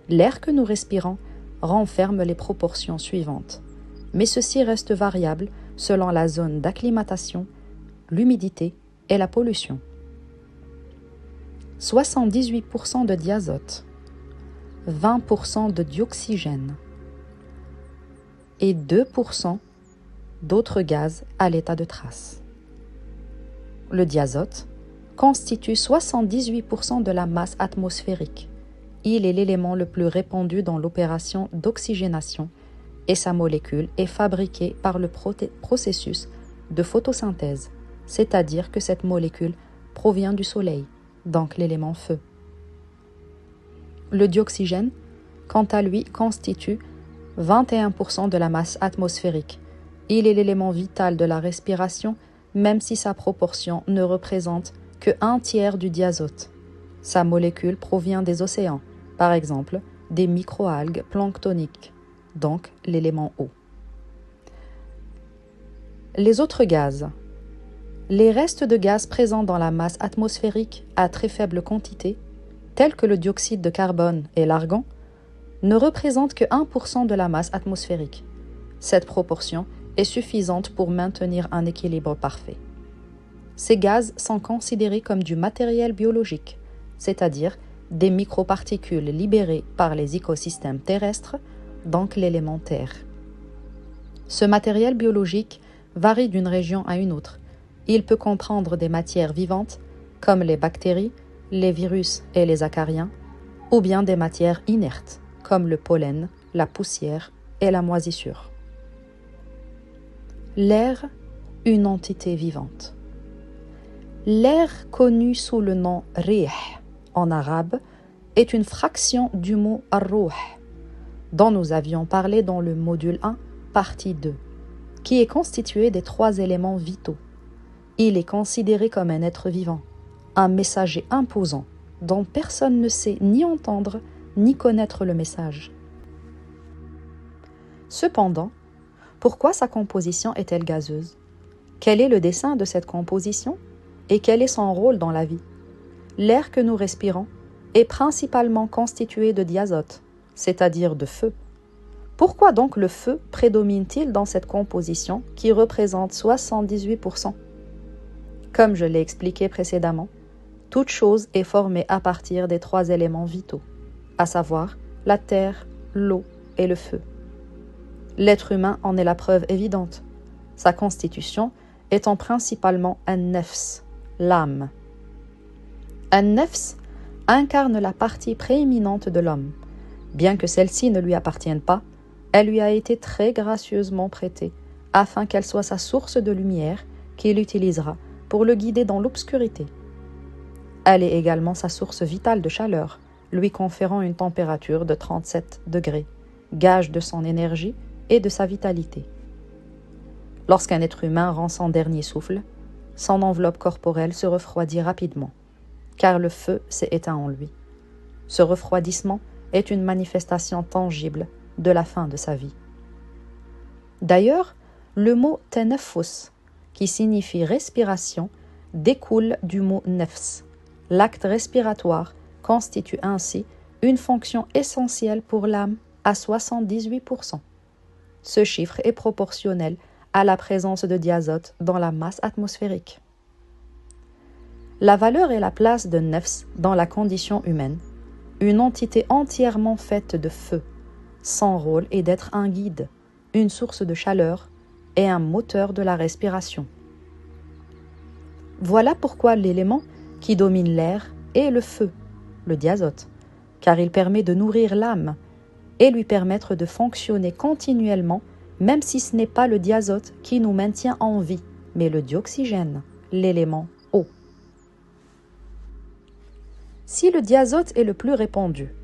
A: L'air que nous respirons renferme les proportions suivantes, mais ceci reste variable selon la zone d'acclimatation, l'humidité et la pollution. 78% de diazote, 20% de dioxygène et 2% d'autres gaz à l'état de trace. Le diazote constitue 78% de la masse atmosphérique. Il est l'élément le plus répandu dans l'opération d'oxygénation et sa molécule est fabriquée par le processus de photosynthèse, c'est-à-dire que cette molécule provient du soleil, donc l'élément feu. Le dioxygène, quant à lui, constitue 21% de la masse atmosphérique. Il est l'élément vital de la respiration, même si sa proportion ne représente que 1/3 du diazote. Sa molécule provient des océans, par exemple des microalgues planctoniques, donc l'élément eau. Les autres gaz. Les restes de gaz présents dans la masse atmosphérique à très faible quantité, tels que le dioxyde de carbone et l'argon, ne représentent que 1% de la masse atmosphérique. Cette proportion est suffisante pour maintenir un équilibre parfait. Ces gaz sont considérés comme du matériel biologique, c'est-à-dire des microparticules libérées par les écosystèmes terrestres, donc l'élément terre. Ce matériel biologique varie d'une région à une autre. Il peut comprendre des matières vivantes, comme les bactéries, les virus et les acariens, ou bien des matières inertes, comme le pollen, la poussière et la moisissure. L'air, une entité vivante. L'air connu sous le nom rih en arabe est une fraction du mot ar-ruh, dont nous avions parlé dans le module 1, partie 2, qui est constitué des 3 éléments vitaux. Il est considéré comme un être vivant, un messager imposant, dont personne ne sait ni entendre ni connaître le message. Cependant, pourquoi sa composition est-elle gazeuse? Quel est le dessein de cette composition? Et quel est son rôle dans la vie? L'air que nous respirons est principalement constitué de diazote, c'est-à-dire de feu. Pourquoi donc le feu prédomine-t-il dans cette composition qui représente 78%? Comme je l'ai expliqué précédemment, toute chose est formée à partir des 3 éléments vitaux, à savoir la terre, l'eau et le feu. L'être humain en est la preuve évidente, sa constitution étant principalement un nefs, l'âme. Un nefs incarne la partie prééminente de l'homme. Bien que celle-ci ne lui appartienne pas, elle lui a été très gracieusement prêtée, afin qu'elle soit sa source de lumière qu'il utilisera pour le guider dans l'obscurité. Elle est également sa source vitale de chaleur, lui conférant une température de 37 degrés, gage de son énergie et de sa vitalité. Lorsqu'un être humain rend son dernier souffle, son enveloppe corporelle se refroidit rapidement, car le feu s'est éteint en lui. Ce refroidissement est une manifestation tangible de la fin de sa vie. D'ailleurs, le mot « tanafus », qui signifie respiration, découle du mot « nefs ». L'acte respiratoire constitue ainsi une fonction essentielle pour l'âme à 78%. Ce chiffre est proportionnel à la présence de diazote dans la masse atmosphérique. La valeur et la place de nefs dans la condition humaine, une entité entièrement faite de feu. Son rôle est d'être un guide, une source de chaleur et un moteur de la respiration. Voilà pourquoi l'élément qui domine l'air est le feu, le diazote, car il permet de nourrir l'âme et lui permettre de fonctionner continuellement, même si ce n'est pas le diazote qui nous maintient en vie, mais le dioxygène, l'élément eau. Si le diazote est le plus répandu,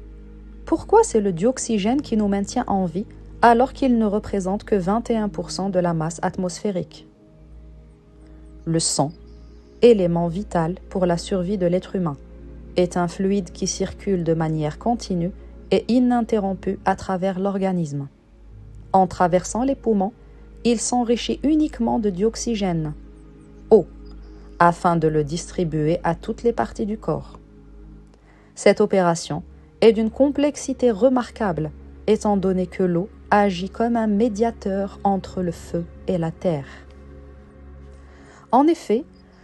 A: pourquoi c'est le dioxygène qui nous maintient en vie alors qu'il ne représente que 21% de la masse atmosphérique. Le sang, élément vital pour la survie de l'être humain, est un fluide qui circule de manière continue et ininterrompue à travers l'organisme. En traversant les poumons, il s'enrichit uniquement de dioxygène, eau, afin de le distribuer à toutes les parties du corps. Cette opération est d'une complexité remarquable, étant donné que l'eau agit comme un médiateur entre le feu et la terre. En effet,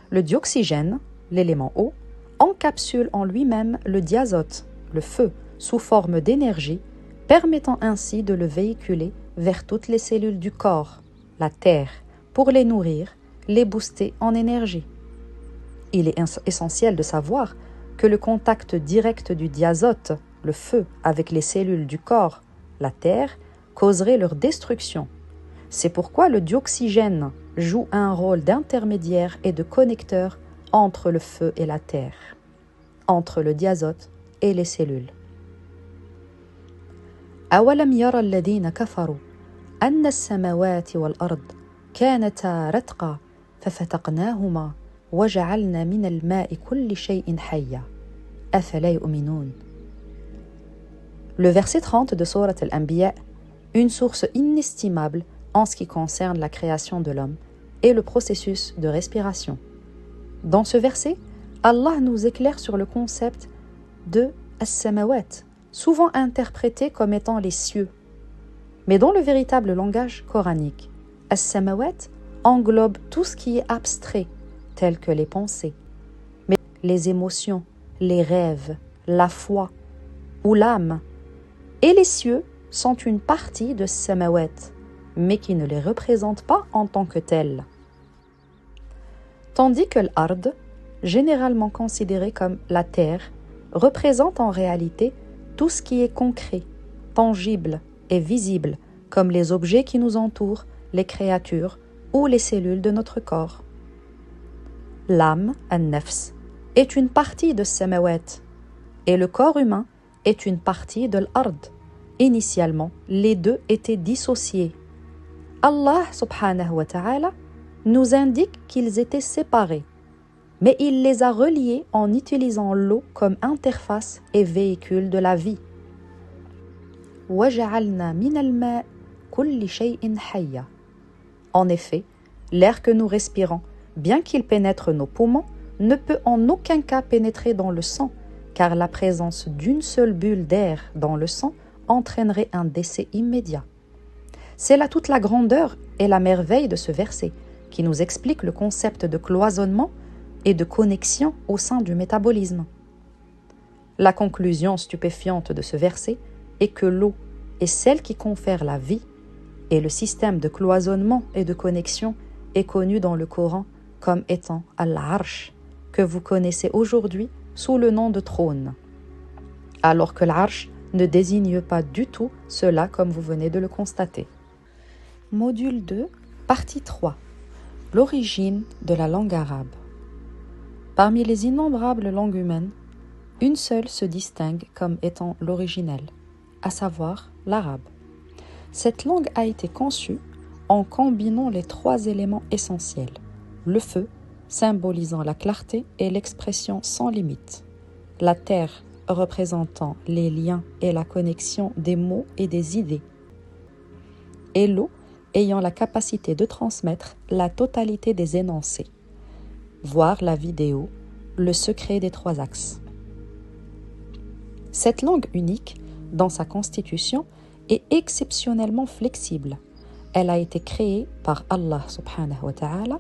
A: le dioxygène, l'élément eau, encapsule en lui-même le diazote, le feu, sous forme d'énergie, permettant ainsi de le véhiculer vers toutes les cellules du corps, la terre, pour les nourrir, les booster en énergie. Il est essentiel de savoir que le contact direct du diazote, le feu, avec les cellules du corps, la terre, causerait leur destruction. C'est pourquoi le dioxygène joue un rôle d'intermédiaire et de connecteur entre le feu et la terre, entre le diazote et les cellules. أولم يرى الذين كفروا أن السماوات والأرض كانتا رتقا ففتقناهما وجعلنا من الماء كل شيء حي أفلا يؤمنون. Le verset 30 de Sourate Al-Anbiya, une source inestimable en ce qui concerne la création de l'homme et le processus de respiration. Dans ce verset, Allah nous éclaire sur le concept de as-samawat, souvent interprété comme étant les cieux. Mais dans le véritable langage coranique, as-samawat englobe tout ce qui est abstrait, tel que les pensées, mais les émotions, les rêves, la foi ou l'âme. Et les cieux sont une partie de samawat, mais qui ne les représente pas en tant que tels. Tandis que l'ard, généralement considéré comme la terre, représente en réalité tout ce qui est concret, tangible et visible, comme les objets qui nous entourent, les créatures ou les cellules de notre corps. L'âme, an-nafs, est une partie de samawat, et le corps humain est une partie de l'ard. Initialement, les deux étaient dissociés. Allah subhanahu wa ta'ala nous indique qu'ils étaient séparés, mais il les a reliés en utilisant l'eau comme interface et véhicule de la vie. وَجَعَلْنَا مِنَ الْمَاءِ كُلِّ شَيْءٍ حَيٍّ. En effet, l'air que nous respirons, bien qu'il pénètre nos poumons, ne peut en aucun cas pénétrer dans le sang, car la présence d'une seule bulle d'air dans le sang entraînerait un décès immédiat. C'est là toute la grandeur et la merveille de ce verset, qui nous explique le concept de cloisonnement et de connexion au sein du métabolisme. La conclusion stupéfiante de ce verset est que l'eau est celle qui confère la vie, et le système de cloisonnement et de connexion est connu dans le Coran comme étant Al-Arsh, que vous connaissez aujourd'hui sous le nom de trône, alors que l'Arsh ne désigne pas du tout cela comme vous venez de le constater. Module 2, partie 3. L'origine de la langue arabe. Parmi les innombrables langues humaines, une seule se distingue comme étant l'originelle, à savoir l'arabe. Cette langue a été conçue en combinant les trois éléments essentiels, le feu, symbolisant la clarté et l'expression sans limite, la terre, représentant les liens et la connexion des mots et des idées, et l'eau, ayant la capacité de transmettre la totalité des énoncés. Voir la vidéo « Le secret des trois axes ». Cette langue unique, dans sa constitution, est exceptionnellement flexible. Elle a été créée par Allah subhanahu wa ta'ala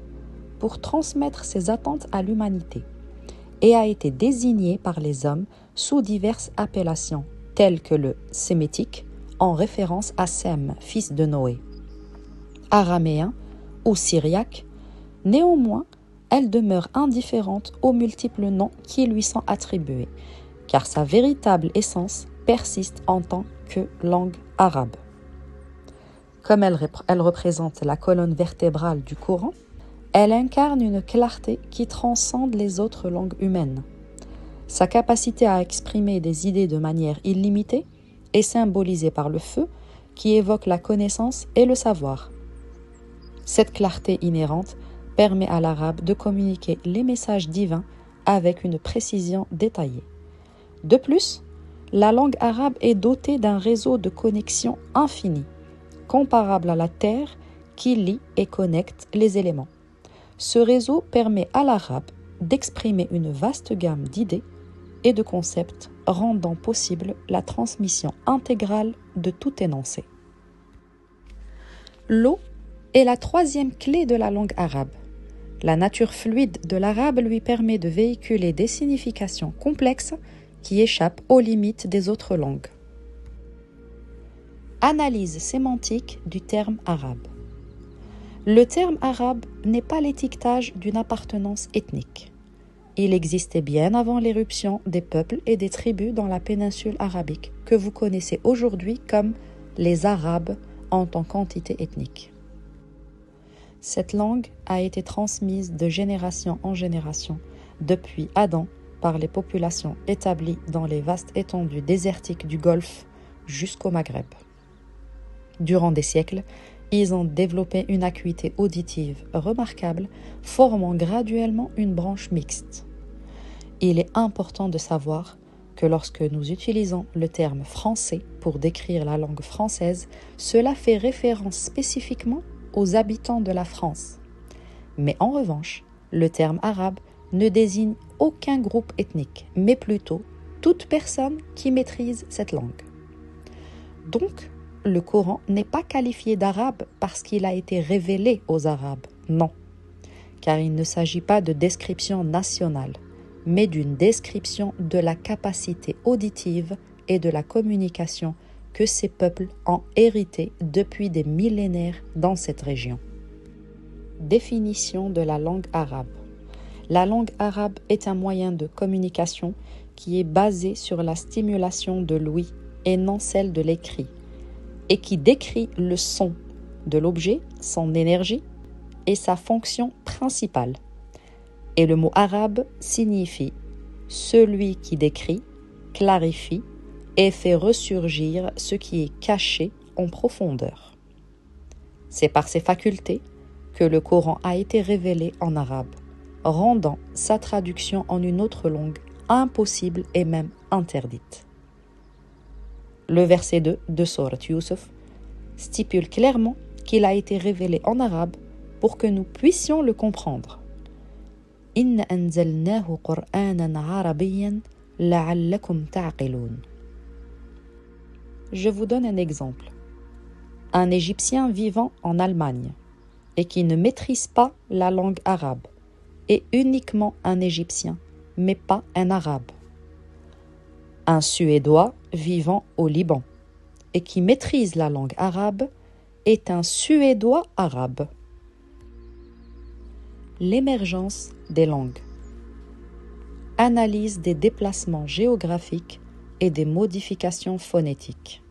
A: pour transmettre ses attentes à l'humanité et a été désignée par les hommes sous diverses appellations, telles que le sémitique, en référence à Sem, fils de Noé, araméen ou syriaque. Néanmoins, elle demeure indifférente aux multiples noms qui lui sont attribués, car sa véritable essence persiste en tant que langue arabe. Comme elle représente la colonne vertébrale du Coran, elle incarne une clarté qui transcende les autres langues humaines. Sa capacité à exprimer des idées de manière illimitée est symbolisée par le feu, qui évoque la connaissance et le savoir. Cette clarté inhérente permet à l'arabe de communiquer les messages divins avec une précision détaillée. De plus, la langue arabe est dotée d'un réseau de connexions infini, comparable à la Terre qui lie et connecte les éléments. Ce réseau permet à l'arabe d'exprimer une vaste gamme d'idées et de concepts, rendant possible la transmission intégrale de tout énoncé. L'eau est la troisième clé de la langue arabe. La nature fluide de l'arabe lui permet de véhiculer des significations complexes qui échappent aux limites des autres langues. Analyse sémantique du terme arabe. Le terme arabe n'est pas l'étiquetage d'une appartenance ethnique. Il existait bien avant l'éruption des peuples et des tribus dans la péninsule arabique, que vous connaissez aujourd'hui comme les Arabes en tant qu'entité ethnique. Cette langue a été transmise de génération en génération, depuis Adam, par les populations établies dans les vastes étendues désertiques du Golfe jusqu'au Maghreb. Durant des siècles, ils ont développé une acuité auditive remarquable, formant graduellement une branche mixte. Il est important de savoir que lorsque nous utilisons le terme français pour décrire la langue française, cela fait référence spécifiquement aux habitants de la France. Mais en revanche, le terme arabe ne désigne aucun groupe ethnique, mais plutôt toute personne qui maîtrise cette langue. Donc, le Coran n'est pas qualifié d'arabe parce qu'il a été révélé aux Arabes, non, car il ne s'agit pas de description nationale, mais d'une description de la capacité auditive et de la communication que ces peuples ont hérité depuis des millénaires dans cette région. Définition de la langue arabe. La langue arabe est un moyen de communication qui est basé sur la stimulation de l'ouïe et non celle de l'écrit, et qui décrit le son de l'objet, son énergie et sa fonction principale. Et le mot arabe signifie celui qui décrit, clarifie et fait ressurgir ce qui est caché en profondeur. C'est par ces facultés que le Coran a été révélé en arabe, rendant sa traduction en une autre langue impossible et même interdite. Le verset 2 de Sourate Yusuf stipule clairement qu'il a été révélé en arabe pour que nous puissions le comprendre. Inna anzalnahu Qur'anan arabiyyan la'allakum ta'qilun. Je vous donne un exemple. Un Égyptien vivant en Allemagne et qui ne maîtrise pas la langue arabe est uniquement un Égyptien, mais pas un Arabe. Un Suédois vivant au Liban et qui maîtrise la langue arabe est un Suédois arabe. L'émergence des langues. Analyse des déplacements géographiques et des modifications phonétiques.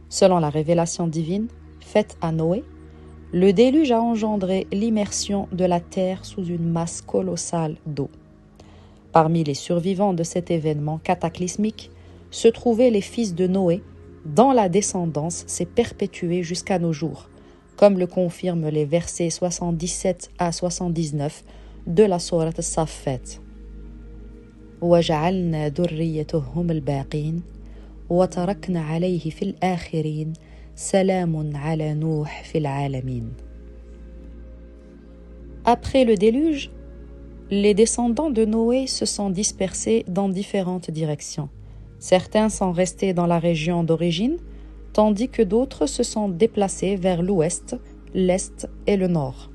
A: Selon la révélation divine faite à Noé, le déluge a engendré l'immersion de la terre sous une masse colossale d'eau. Parmi les survivants de cet événement cataclysmique se trouvaient les fils de Noé, dont la descendance s'est perpétuée jusqu'à nos jours, comme le confirment les versets 77 à 79 de la sourate As-Saffat. وَجَعَلْنَا ذُرِّيَّتَهُمُ الْبَاقِينَ وَتَرَكْنَا عَلَيْهِ فِي الْآخِرِينَ سَلَامٌ عَلَى نُوحٍ فِي الْعَالَمِينَ. Après le déluge, les descendants de Noé se sont dispersés dans différentes directions. Certains sont restés dans la région d'origine, tandis que d'autres se sont déplacés vers l'ouest, l'est et le nord.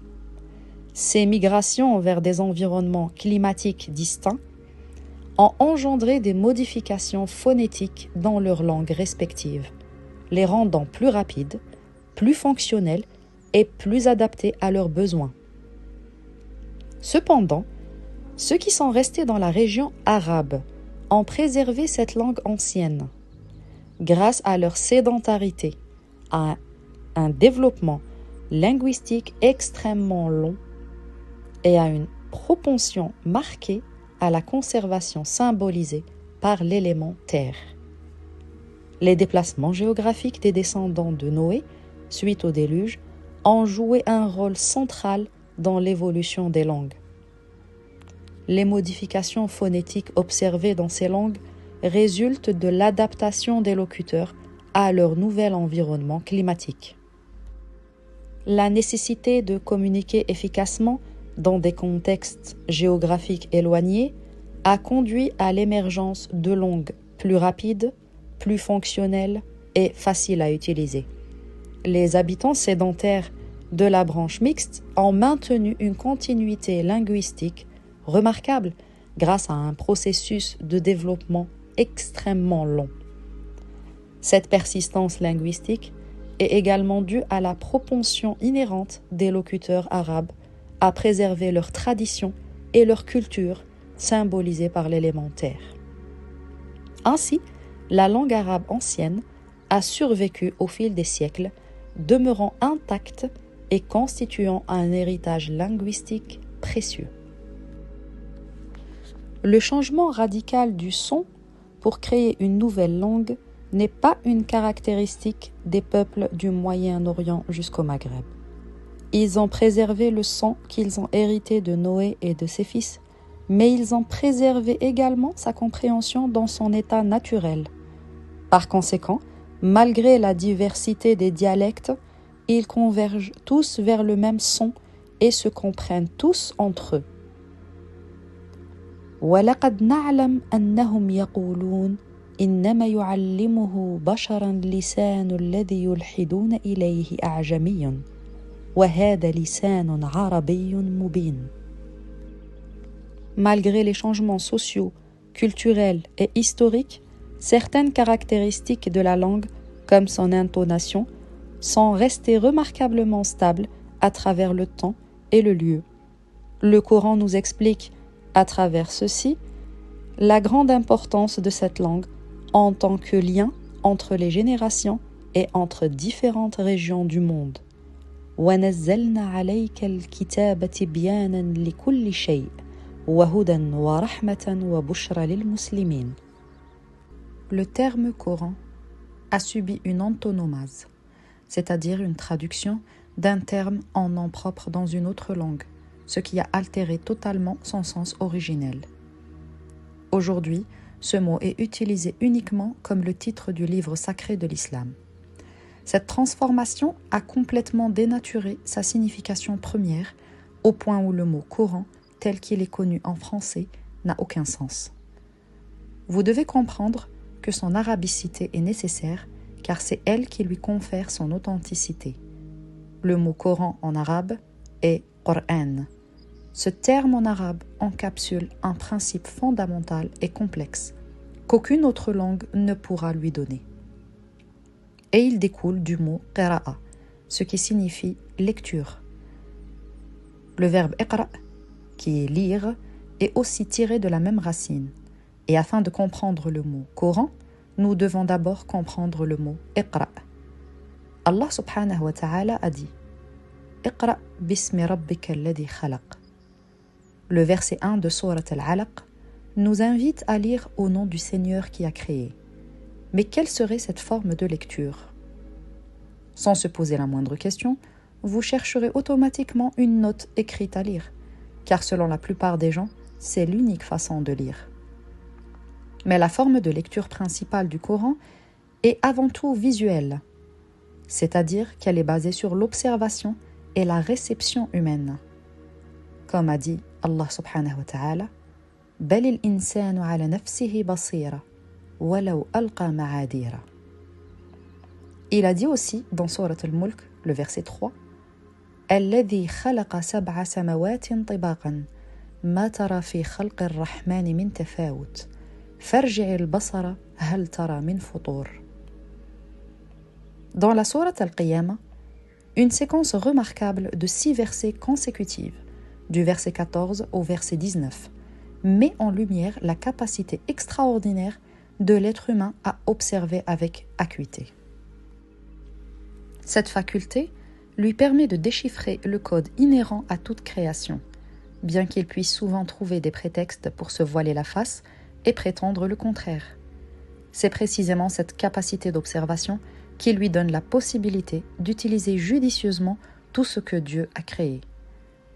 A: Ces migrations vers des environnements climatiques distincts ont engendré des modifications phonétiques dans leurs langues respectives, les rendant plus rapides, plus fonctionnelles et plus adaptées à leurs besoins. Cependant, ceux qui sont restés dans la région arabe ont préservé cette langue ancienne, grâce à leur sédentarité, à un développement linguistique extrêmement long et à une propension marquée à la conservation symbolisée par l'élément terre. Les déplacements géographiques des descendants de Noé, suite au déluge, ont joué un rôle central dans l'évolution des langues. Les modifications phonétiques observées dans ces langues résultent de l'adaptation des locuteurs à leur nouvel environnement climatique. La nécessité de communiquer efficacement dans des contextes géographiques éloignés a conduit à l'émergence de langues plus rapides, plus fonctionnelles et faciles à utiliser. Les habitants sédentaires de la branche mixte ont maintenu une continuité linguistique remarquable grâce à un processus de développement extrêmement long. Cette persistance linguistique est également due à la propension inhérente des locuteurs arabes à préserver leurs traditions et leur culture symbolisées par l'élémentaire. Ainsi, la langue arabe ancienne a survécu au fil des siècles, demeurant intacte et constituant un héritage linguistique précieux. Le changement radical du son pour créer une nouvelle langue n'est pas une caractéristique des peuples du Moyen-Orient jusqu'au Maghreb. Ils ont préservé le son qu'ils ont hérité de Noé et de ses fils, mais ils ont préservé également sa compréhension dans son état naturel. Par conséquent, malgré la diversité des dialectes, ils convergent tous vers le même son et se comprennent tous entre eux. وَلَقَدْ نَعْلَمْ أَنَّهُمْ يَقُولُونَ إِنَّمَا يُعَلِّمُهُ بَشَرٌ لِسَانُ الَّذِي يُلْحِدُونَ إِلَيْهِ أَعْجَمِيٌّ وَهَذَا لِسَانٌ عَرَبِيٌّ مُبِينٌ. Malgré les changements sociaux, culturels et historiques, certaines caractéristiques de la langue, comme son intonation, sont restées remarquablement stables à travers le temps et le lieu. Le Coran nous explique, à travers ceci, la grande importance de cette langue en tant que lien entre les générations et entre différentes régions du monde. وَنَزَّلْنَا عَلَيْكَ الْكِتَابَ تِبْيَانًا لِكُلِّ شَيْءٍ وَهُدًى وَرَحْمَةً وَبُشْرًى لِلْمُسْلِمِينَ. Le terme Coran a subi une antonomase, c'est-à-dire une traduction d'un terme en nom propre dans une autre langue, ce qui a altéré totalement son sens originel. Aujourd'hui, ce mot est utilisé uniquement comme le titre du livre sacré de l'islam. Cette transformation a complètement dénaturé sa signification première, au point où le mot Coran, tel qu'il est connu en français, n'a aucun sens. Vous devez comprendre que son arabicité est nécessaire, car c'est elle qui lui confère son authenticité. Le mot Coran en arabe est Qur'an. Ce terme en arabe encapsule un principe fondamental et complexe qu'aucune autre langue ne pourra lui donner. Et il découle du mot qira'a, ce qui signifie lecture. Le verbe iqra', qui est lire, est aussi tiré de la même racine. Et afin de comprendre le mot Coran, nous devons d'abord comprendre le mot iqra'. Allah subhanahu wa ta'ala a dit Iqra' bismi rabbika alladhi khalaq. Le verset 1 de Sourate Al-Alaq nous invite à lire au nom du Seigneur qui a créé. Mais quelle serait cette forme de lecture ? Sans se poser la moindre question, vous chercherez automatiquement une note écrite à lire, car selon la plupart des gens, c'est l'unique façon de lire. Mais la forme de lecture principale du Coran est avant tout visuelle, c'est-à-dire qu'elle est basée sur l'observation et la réception humaine. Comme a dit Allah subhanahu wa ta'ala, « Bal il-insanu ala nafsihi basira, walau alqa ma'adira » Il a dit aussi dans Sourate Al-Mulk, le verset 3, « Alladhi khalaqa sab'a samawatin tibaqan, ma tara fi khalqi ar-Rahmani min tafawut, farji'i al-basara hal tara min futur » Dans la Sourate Al-Qiyamah, une séquence remarquable de 6 versets consécutifs, du verset 14 au verset 19, met en lumière la capacité extraordinaire de l'être humain à observer avec acuité. Cette faculté lui permet de déchiffrer le code inhérent à toute création, bien qu'il puisse souvent trouver des prétextes pour se voiler la face et prétendre le contraire. C'est précisément cette capacité d'observation qui lui donne la possibilité d'utiliser judicieusement tout ce que Dieu a créé.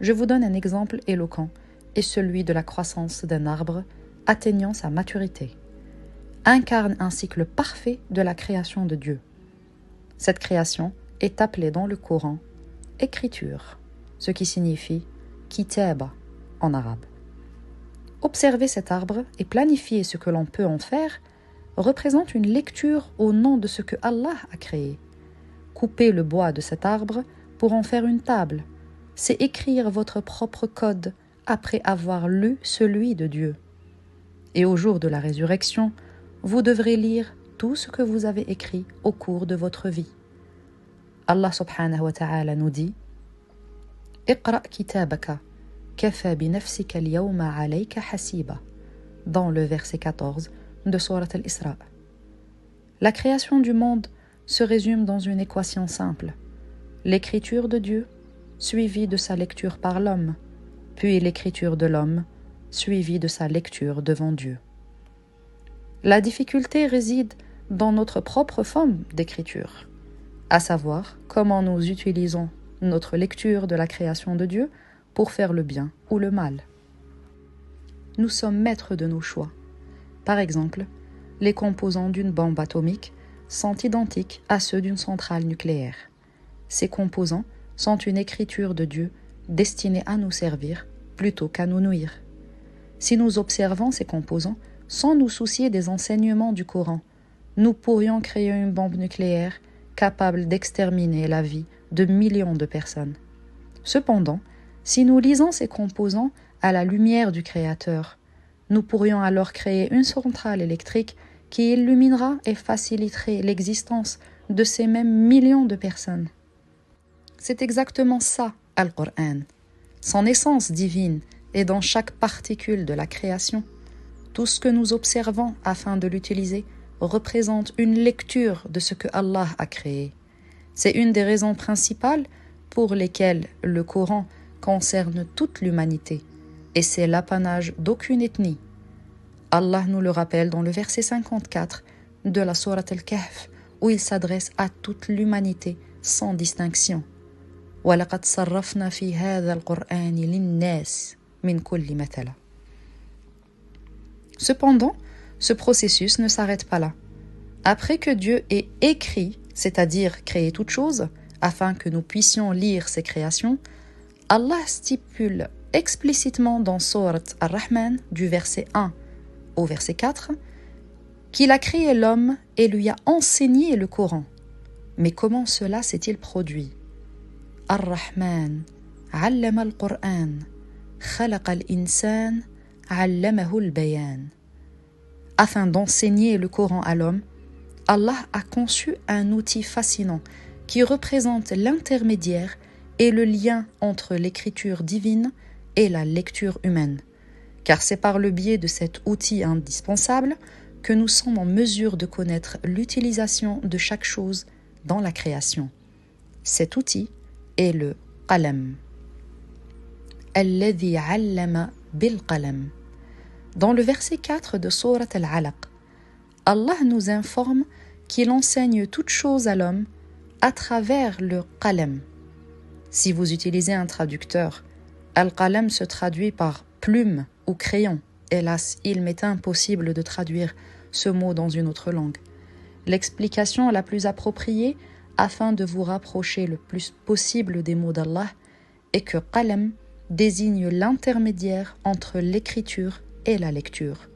A: Je vous donne un exemple éloquent, et celui de la croissance d'un arbre atteignant sa maturité. Incarne un cycle parfait de la création de Dieu. Cette création est appelée dans le Coran « écriture », ce qui signifie « kitaba » en arabe. Observer cet arbre et planifier ce que l'on peut en faire représente une lecture au nom de ce que Allah a créé. Couper le bois de cet arbre pour en faire une table, c'est écrire votre propre code après avoir lu celui de Dieu. Et au jour de la résurrection, vous devrez lire tout ce que vous avez écrit au cours de votre vie. Allah subhanahu wa ta'ala nous dit « Iqra' kitabaka, kafa bi nafsika al-yawma alayka hasiba » dans le verset 14 de Sourate al-Isra. La création du monde se résume dans une équation simple. L'écriture de Dieu, suivie de sa lecture par l'homme, puis l'écriture de l'homme, suivie de sa lecture devant Dieu. La difficulté réside dans notre propre forme d'écriture, à savoir comment nous utilisons notre lecture de la création de Dieu pour faire le bien ou le mal. Nous sommes maîtres de nos choix. Par exemple, les composants d'une bombe atomique sont identiques à ceux d'une centrale nucléaire. Ces composants sont une écriture de Dieu destinée à nous servir plutôt qu'à nous nuire. Si nous observons ces composants sans nous soucier des enseignements du Coran, nous pourrions créer une bombe nucléaire capable d'exterminer la vie de millions de personnes. Cependant, si nous lisons ces composants à la lumière du Créateur, nous pourrions alors créer une centrale électrique qui illuminera et faciliterait l'existence de ces mêmes millions de personnes. C'est exactement ça, Al-Qur'an. Son essence divine est dans chaque particule de la création. Tout ce que nous observons afin de l'utiliser représente une lecture de ce que Allah a créé. C'est une des raisons principales pour lesquelles le Coran concerne toute l'humanité, et c'est l'apanage d'aucune ethnie. Allah nous le rappelle dans le verset 54 de la sourate Al-Kahf, où il s'adresse à toute l'humanité sans distinction. وَلَقَدْ صَرَّفْنَا فِي هَذَا الْقُرْآنِ لِلنَّاسِ مِنْ كُلِّ مَثَلٍ. Cependant, ce processus ne s'arrête pas là. Après que Dieu ait écrit, c'est-à-dire créé toute chose, afin que nous puissions lire ses créations, Allah stipule explicitement dans Sourate Ar-Rahman, du verset 1 au verset 4, qu'il a créé l'homme et lui a enseigné le Coran. Mais comment cela s'est-il produit? Ar-Rahman, 'allama al-Qur'an, khalaqa al-insan, 'allamahu al-bayan. Afin d'enseigner le Coran à l'homme, Allah a conçu un outil fascinant qui représente l'intermédiaire et le lien entre l'écriture divine et la lecture humaine. Car c'est par le biais de cet outil indispensable que nous sommes en mesure de connaître l'utilisation de chaque chose dans la création. Cet outil est le qalam. Alladhi 'allama bil qalam. Dans le verset 4 de Sourate Al-Alaq, Allah nous informe qu'il enseigne toute chose à l'homme à travers le qalam. Si vous utilisez un traducteur, Al-Qalam se traduit par plume ou crayon. Hélas, il m'est impossible de traduire ce mot dans une autre langue. L'explication la plus appropriée, afin de vous rapprocher le plus possible des mots d'Allah, est que qalam désigne l'intermédiaire entre l'écriture et la lecture.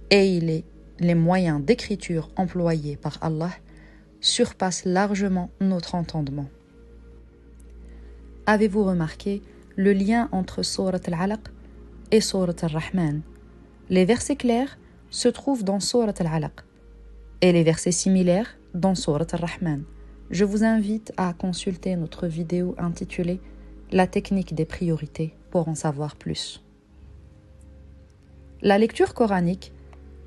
A: Et les moyens d'écriture employés par Allah surpassent largement notre entendement. Avez-vous remarqué le lien entre Sourate Al-Alaq et Sourate Ar-Rahman? Les versets clairs se trouvent dans Sourate Al-Alaq et les versets similaires dans Sourate Ar-Rahman. Je vous invite à consulter notre vidéo intitulée « La technique des priorités » pour en savoir plus. La lecture coranique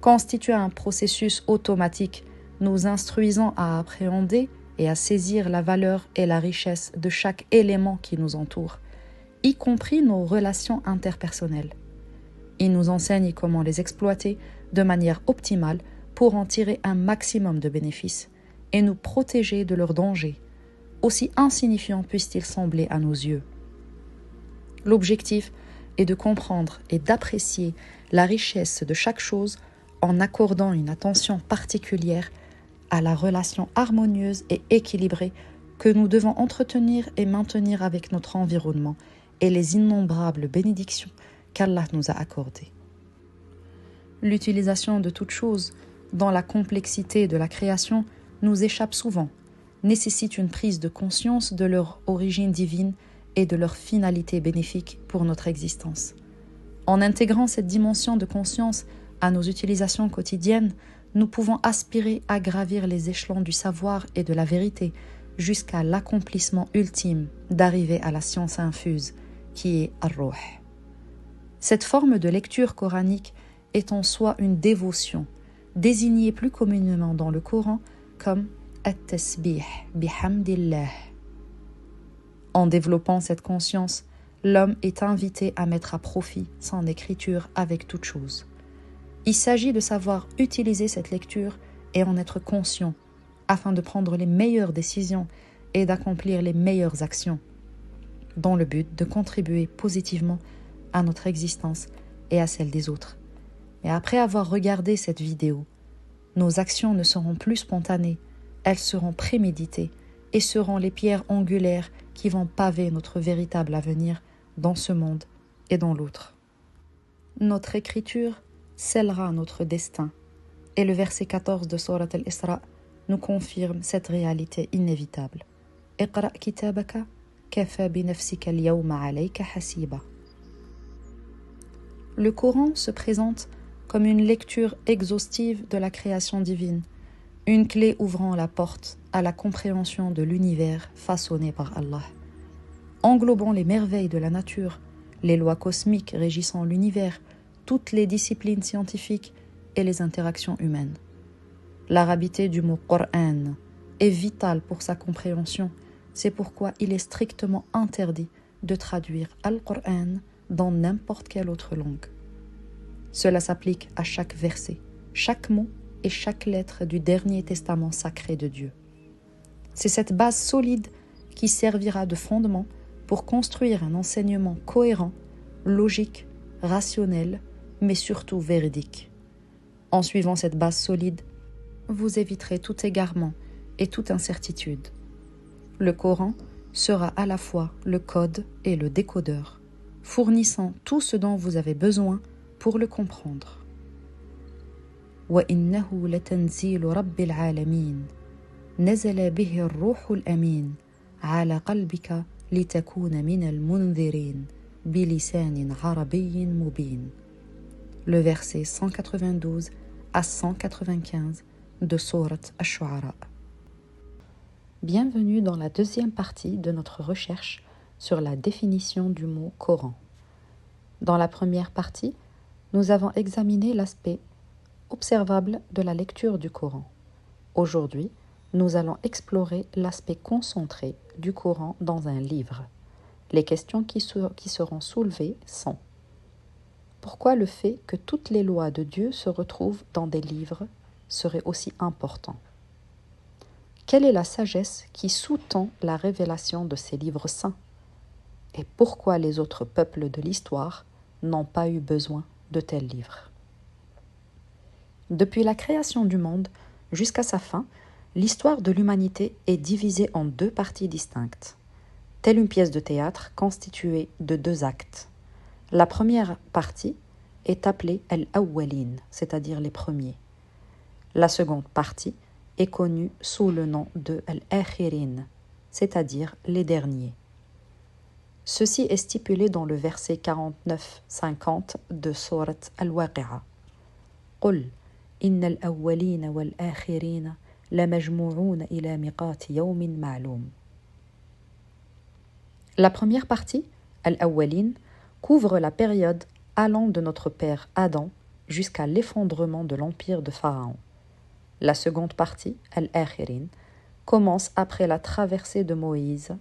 A: constitue un processus automatique nous instruisant à appréhender et à saisir la valeur et la richesse de chaque élément qui nous entoure, y compris nos relations interpersonnelles. Il nous enseigne comment les exploiter de manière optimale pour en tirer un maximum de bénéfices et nous protéger de leurs dangers, aussi insignifiants puissent-ils sembler à nos yeux. L'objectif est de comprendre et d'apprécier la richesse de chaque chose en accordant une attention particulière à la relation harmonieuse et équilibrée que nous devons entretenir et maintenir avec notre environnement et les innombrables bénédictions qu'Allah nous a accordées. L'utilisation de toutes choses dans la complexité de la création nous échappe souvent, nécessite une prise de conscience de leur origine divine et de leur finalité bénéfique pour notre existence. En intégrant cette dimension de conscience à nos utilisations quotidiennes, nous pouvons aspirer à gravir les échelons du savoir et de la vérité jusqu'à l'accomplissement ultime d'arriver à la science infuse qui est Ar-Ruh. Cette forme de lecture coranique est en soi une dévotion, désignée plus communément dans le Coran comme At-Tasbih bihamdillah. En développant cette conscience, l'homme est invité à mettre à profit son écriture avec toute chose. Il s'agit de savoir utiliser cette lecture et en être conscient afin de prendre les meilleures décisions et d'accomplir les meilleures actions, dans le but de contribuer positivement à notre existence et à celle des autres. Mais après avoir regardé cette vidéo, nos actions ne seront plus spontanées, elles seront préméditées et seront les pierres angulaires qui vont paver notre véritable avenir dans ce monde et dans l'autre. Notre écriture scellera notre destin et le verset 14 de Surat al-Isra nous confirme cette réalité inévitable. Iqra kitabaka kafa bi nafsika al-yawma alayka hasiba. Le Coran se présente comme une lecture exhaustive de la création divine, une clé ouvrant la porte à la compréhension de l'univers façonné par Allah, englobant les merveilles de la nature, les lois cosmiques régissant l'univers, toutes les disciplines scientifiques et les interactions humaines. L'arabité du mot Qur'an est vitale pour sa compréhension, c'est pourquoi il est strictement interdit de traduire Al-Qur'an dans n'importe quelle autre langue. Cela s'applique à chaque verset, chaque mot et chaque lettre du dernier testament sacré de Dieu. C'est cette base solide qui servira de fondement pour construire un enseignement cohérent, logique, rationnel, mais surtout véridique. En suivant cette base solide, vous éviterez tout égarement et toute incertitude. Le Coran sera à la fois le code et le décodeur, fournissant tout ce dont vous avez besoin pour le comprendre. وَإِنَّهُ لَتَنزِيلُ رَبِّ الْعَالَمِينَ نَزَلَ بِهِ الرُّوحُ الْأَمِينُ عَلَى قَلْبِكَ لِتَكُونَ مِنَ الْمُنذِرِينَ بِلِسَانٍ عَرَبِيٍّ مُبِينٍ. Le verset 192 à 195 de Sourate Ash-Shu'ara. Bienvenue dans la deuxième partie de notre recherche sur la définition du mot Coran. Dans la première partie, nous avons examiné l'aspect observable de la lecture du Coran. Aujourd'hui, nous allons explorer l'aspect concentré du Coran dans un livre. Les questions qui seront soulevées sont: pourquoi le fait que toutes les lois de Dieu se retrouvent dans des livres serait aussi important? Quelle est la sagesse qui sous-tend la révélation de ces livres saints? Et pourquoi les autres peuples de l'histoire n'ont pas eu besoin de tels livres? Depuis la création du monde jusqu'à sa fin, l'histoire de l'humanité est divisée en deux parties distinctes, telle une pièce de théâtre constituée de deux actes. La première partie est appelée Al-Awwalin, c'est-à-dire les premiers. La seconde partie est connue sous le nom de Al-Akhirin, c'est-à-dire les derniers. Ceci est stipulé dans le verset 49-50 de Sourate Al-Waqi'a. قُلْ إِنَّ الْأَوَّلِينَ وَالْآخِرِينَ لَمَجْمُوعُونَ إِلَى مِيقَاتِ يَوْمٍ مَعْلُومٍ. La première partie, Al-Awwalin, couvre la période allant de notre père Adam jusqu'à l'effondrement de l'empire de Pharaon. La seconde partie, Al-Akhirin, commence après la traversée de Moïse,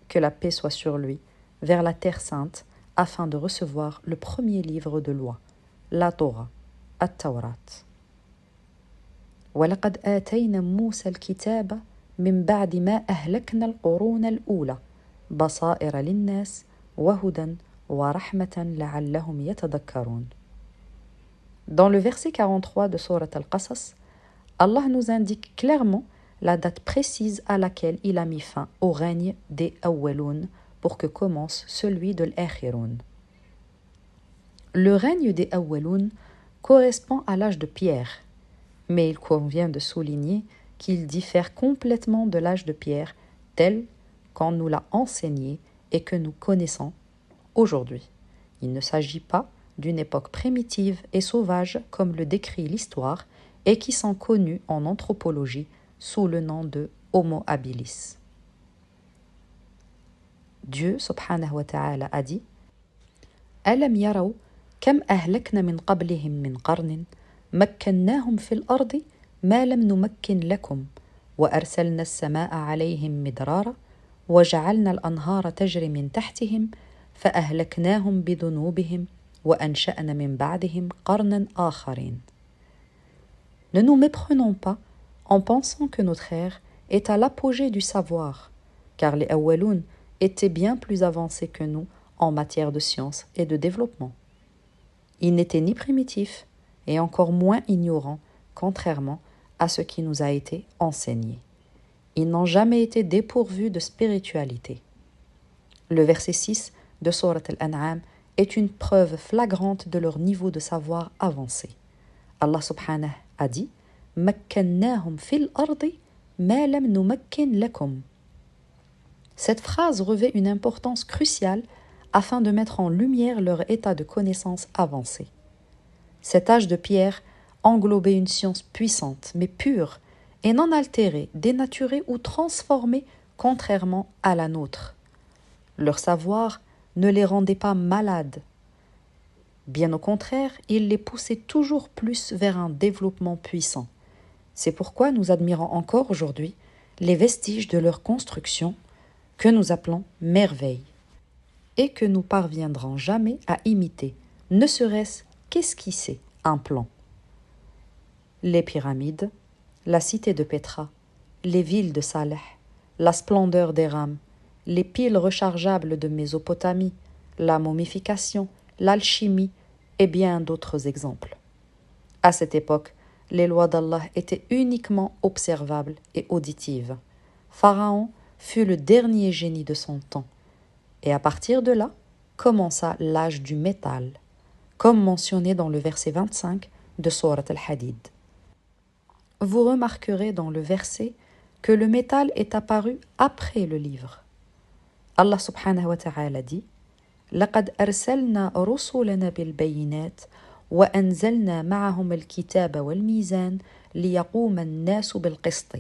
A: que la paix soit sur lui, vers la Terre Sainte, afin de recevoir le premier livre de loi, la Torah, At-Tawrat. وَلَقَدْ آتَيْنَا مُوسَى الْكِتَابَ مِنْ بَعْدِ مَا أَهْلَكْنَا الْقُرُونَ الْأُولَى بَصَائِرَ لِلنَّاسِ وَهُدًى وَرَحْمَةً لَعَلَّهُمْ يَتَذَكَّرُونَ. Dans le verset 43 de Sourate Al-Qasas, Allah nous indique clairement la date précise à laquelle il a mis fin au règne des Awwaloun pour que commence celui de l'Akhirun. Le règne des Awwaloun correspond à l'âge de pierre, mais il convient de souligner qu'il diffère complètement de l'âge de pierre tel qu'on nous l'a enseigné et que nous connaissons aujourd'hui. Il ne s'agit pas d'une époque primitive et sauvage comme le décrit l'histoire et qui sont connus en anthropologie sous le nom de Homo habilis. Dieu subhanahu wa ta'ala a dit أَلَمْ يَرَوْا كَمْ أَهْلَكْنَا مِنْ قَبْلِهِمْ مِنْ قَرْنٍ مَكَّنَّاهُمْ فِي الْأَرْضِ مَا لَمْ نُمَكِّنْ لَكُمْ وَأَرْسَلْنَا السَّمَاءَ عَلَيْهِمْ مِدْرَارًا وَجَعَلْنَا الْأَنْهَارَ تَجْرِي مِنْ تَحْتِهِمْ فَأَهْلَكْنَاهُمْ بِذُنُوبِهِمْ وَأَنْشَأْنَا مِنْ بَعْدِهِمْ قَرْنًا آخَرِينَ. Ne nous méprenons pas en pensant que notre ère est à l'apogée du savoir, car les Awwaloun étaient bien plus avancés que nous en matière de science et de développement. Ils n'étaient ni primitifs et encore moins ignorants, contrairement à ce qui nous a été enseigné. Ils n'ont jamais été dépourvus de spiritualité. Le verset 6 de Sourate Al-An'am est une preuve flagrante de leur niveau de savoir avancé. Allah subhanahu a dit « Makkannahum fil ardi ma lam numakkin lakum » Cette phrase revêt une importance cruciale afin de mettre en lumière leur état de connaissance avancé. Cet âge de pierre englobait une science puissante, mais pure, et non altérée, dénaturée ou transformée contrairement à la nôtre. Leur savoir ne les rendait pas malades. Bien au contraire, il les poussait toujours plus vers un développement puissant. C'est pourquoi nous admirons encore aujourd'hui les vestiges de leur construction que nous appelons merveilles et que nous parviendrons jamais à imiter, ne serait-ce qu'esquisser un plan. Les pyramides, la cité de Pétra, les villes de Saleh, la splendeur des rames, les piles rechargeables de Mésopotamie, la momification, l'alchimie et bien d'autres exemples. À cette époque, les lois d'Allah étaient uniquement observables et auditives. Pharaon fut le dernier génie de son temps, et à partir de là, commença l'âge du métal, comme mentionné dans le verset 25 de Sourate Al-Hadid. Vous remarquerez dans le verset que le métal est apparu après le livre. Allah subhanahu wa ta'ala dit لقد أرسلنا رسلنا بالبينات وأنزلنا معهم الكتاب والميزان ليقوم الناس بالقسط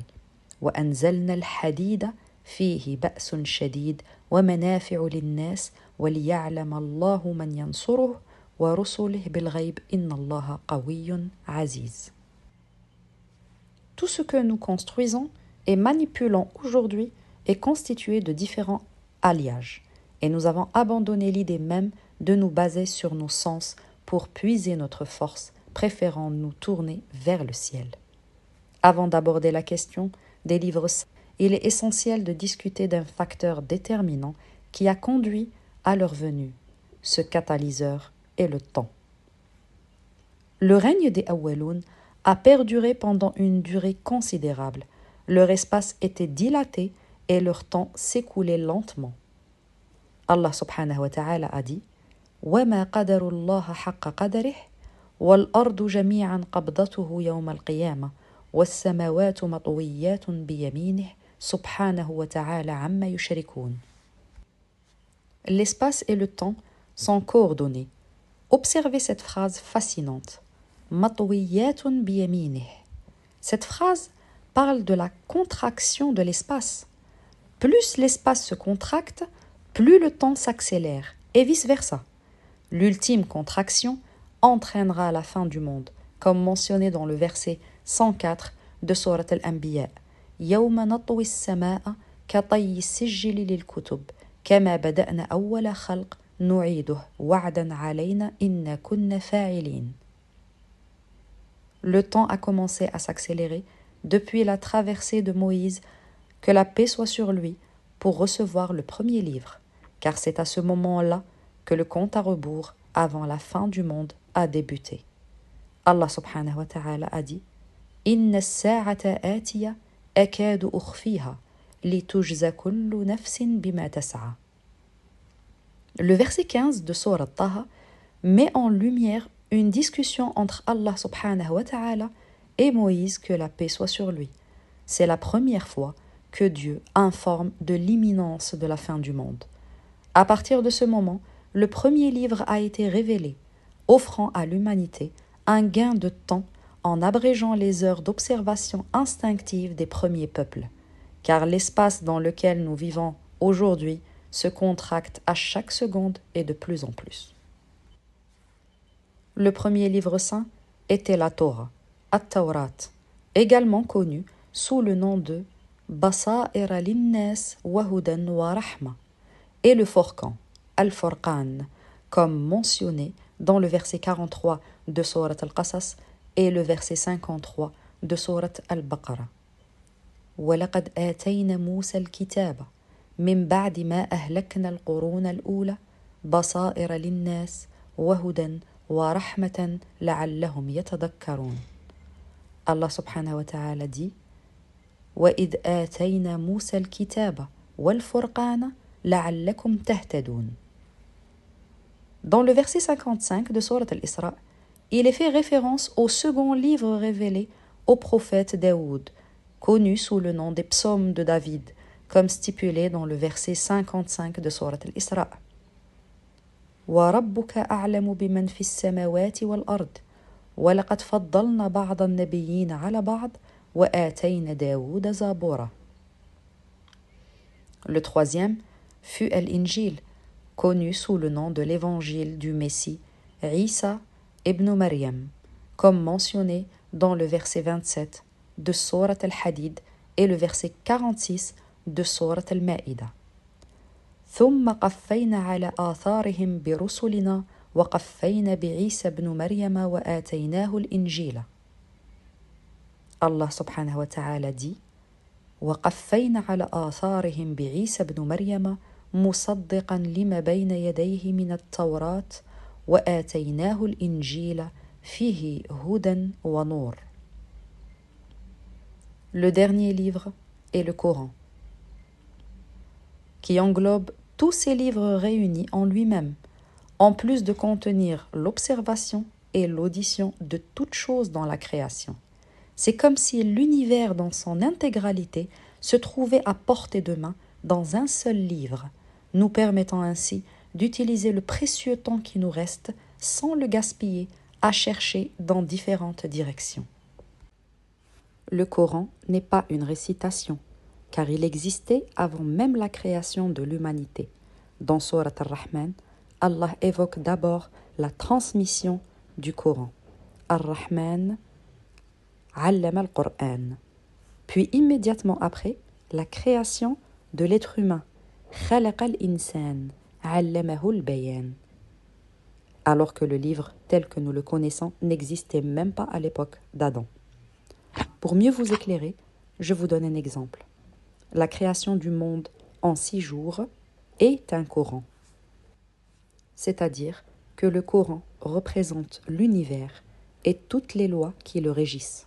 A: وأنزلنا الحديد فيه بأس شديد ومنافع للناس وليعلم الله من ينصره ورسله بالغيب إن الله قوي عزيز. Tout ce que nous construisons et manipulons aujourd'hui est constitué de différents alliages, et nous avons abandonné l'idée même de nous baser sur nos sens pour puiser notre force, préférant nous tourner vers le ciel. Avant d'aborder la question des livres, il est essentiel de discuter d'un facteur déterminant qui a conduit à leur venue. Ce catalyseur est le temps. Le règne des Awwaloun a perduré pendant une durée considérable. Leur espace était dilaté et leur temps s'écoulait lentement. Allah subhanahu wa ta'ala a dit وَمَا قَدَرُ اللَّهَ حَقَّ قَدَرِهِ وَالْأَرْضُ جَمِيعًا قَبْضَتُهُ يَوْمَ الْقِيَامَةِ وَالسَّمَاوَاتُ مَطْوِيَّاتٌ بِيَمِينِهِ سُبْحَانَهُ وَتَعَالَى عَمَّا يُشْرِكُونَ. L'espace et le temps sont coordonnés. Observez cette phrase fascinante. مَطْوِيَّاتٌ بِيَمِينِهِ. Cette phrase parle de la contraction de l'espace. Plus l'espace se contracte, plus le temps s'accélère, et vice-versa. L'ultime contraction entraînera la fin du monde, comme mentionné dans le verset 104 de Sourate Al-Anbiya. يَوْمَ نَطْوِي السَّمَاءَ كَطَيِّ السِّجِّلِ لِلْكُتُبِ كَمَا بَدَأْنَا أَوَّلَ خَلْقٍ نُعِيدُهُ وَعْدًا عَلَيْنَا إِنَّا كُنَّا فَاعِلِينَ. le temps a commencé à s'accélérer depuis la traversée de Moïse, que la paix soit sur lui, pour recevoir le premier livre, car c'est à ce moment-là que le compte à rebours avant la fin du monde a débuté. Allah subhanahu wa ta'ala a dit « Inna as-sa'ata atiya akadu ukhfiha litujza kullu nafsin bima tas'a » Le verset 15 de Sourate Taha met en lumière une discussion entre Allah subhanahu wa ta'ala et Moïse, que la paix soit sur lui. C'est la première fois que Dieu informe de l'imminence de la fin du monde. À partir de ce moment, le premier livre a été révélé, offrant à l'humanité un gain de temps en abrégeant les heures d'observation instinctive des premiers peuples, car l'espace dans lequel nous vivons aujourd'hui se contracte à chaque seconde et de plus en plus. Le premier livre saint était la Torah, At-Tawrat, également connu sous le nom de Basaira linnas wa hudan wa rahma, et le Furqan, Al-Furqan, comme mentionné dans le verset 43 de Surat Al-Qasas et le verset 53 de Surat Al-Baqarah. وَلَقَدْ آتَيْنَا مُوسَى الْكِتَابَ مِنْ بَعْدِ مَا أَهْلَكْنَا الْقُرُونَ الْأُولَى بَصَائِرَ لِلنَّاسِ وَهُدًى وَرَحْمَةً لَعَلَّهُمْ يَتَذَكَّرُونَ. Allah subhanahu wa ta'ala dit وَإِذْ آتَيْنَا مُوسَى الْكِتَابَ وَالْفُرْقَانَ لَعَلَّكُمْ تَهْتَدُونَ. Dans le verset 55 de Surat Al-Isra, il est fait référence au second livre révélé au prophète Daoud, connu sous le nom des psaumes de David, comme stipulé dans le verset 55 de Surat Al-Isra. وَرَبُّكَ أَعْلَمُ بِمَنْ فِي السَّمَاوَاتِ وَالْأَرْضِ وَلَقَدْ فَضَّلْنَا بَعْضَ النَّبِيِّينَ عَلَى بَعْضٍ وَآتَيْنَا دَاوُودَ زَبُورًا. Le troisième fut Al-Injil, connu sous le nom de l'évangile du Messie, Isa ibn Maryam, comme mentionné dans le verset 27 de Surat Al-Hadid et le verset 46 de Surat Al-Ma'ida. ثم قفينا على آثارهم برسلنا وقفينا بعيسى بن مريم وآتيناه الإنجيل. Allah subhanahu wa ta'ala dit وقفينا على آثارهم بعيسى بن مريم مصدقا لما بين يديه من التوراة وآتيناه الإنجيل فيه هدى ونور. Le dernier livre est le Coran, qui englobe tous ces livres réunis en lui-même, en plus de contenir l'observation et l'audition de toutes choses dans la création. C'est comme si l'univers dans son intégralité se trouvait à portée de main dans un seul livre, nous permettant ainsi d'utiliser le précieux temps qui nous reste sans le gaspiller à chercher dans différentes directions. Le Coran n'est pas une récitation, car il existait avant même la création de l'humanité. Dans Surat Ar-Rahman, Allah évoque d'abord la transmission du Coran. Ar-Rahman allama al-Qur'an. Puis immédiatement après, la création de l'être humain. Khalaqa al-insan, allamahu al-bayan. Alors que le livre tel que nous le connaissons n'existait même pas à l'époque d'Adam. Pour mieux vous éclairer, je vous donne un exemple. La création du monde en 6 jours est un Coran. C'est-à-dire que le Coran représente l'univers et toutes les lois qui le régissent.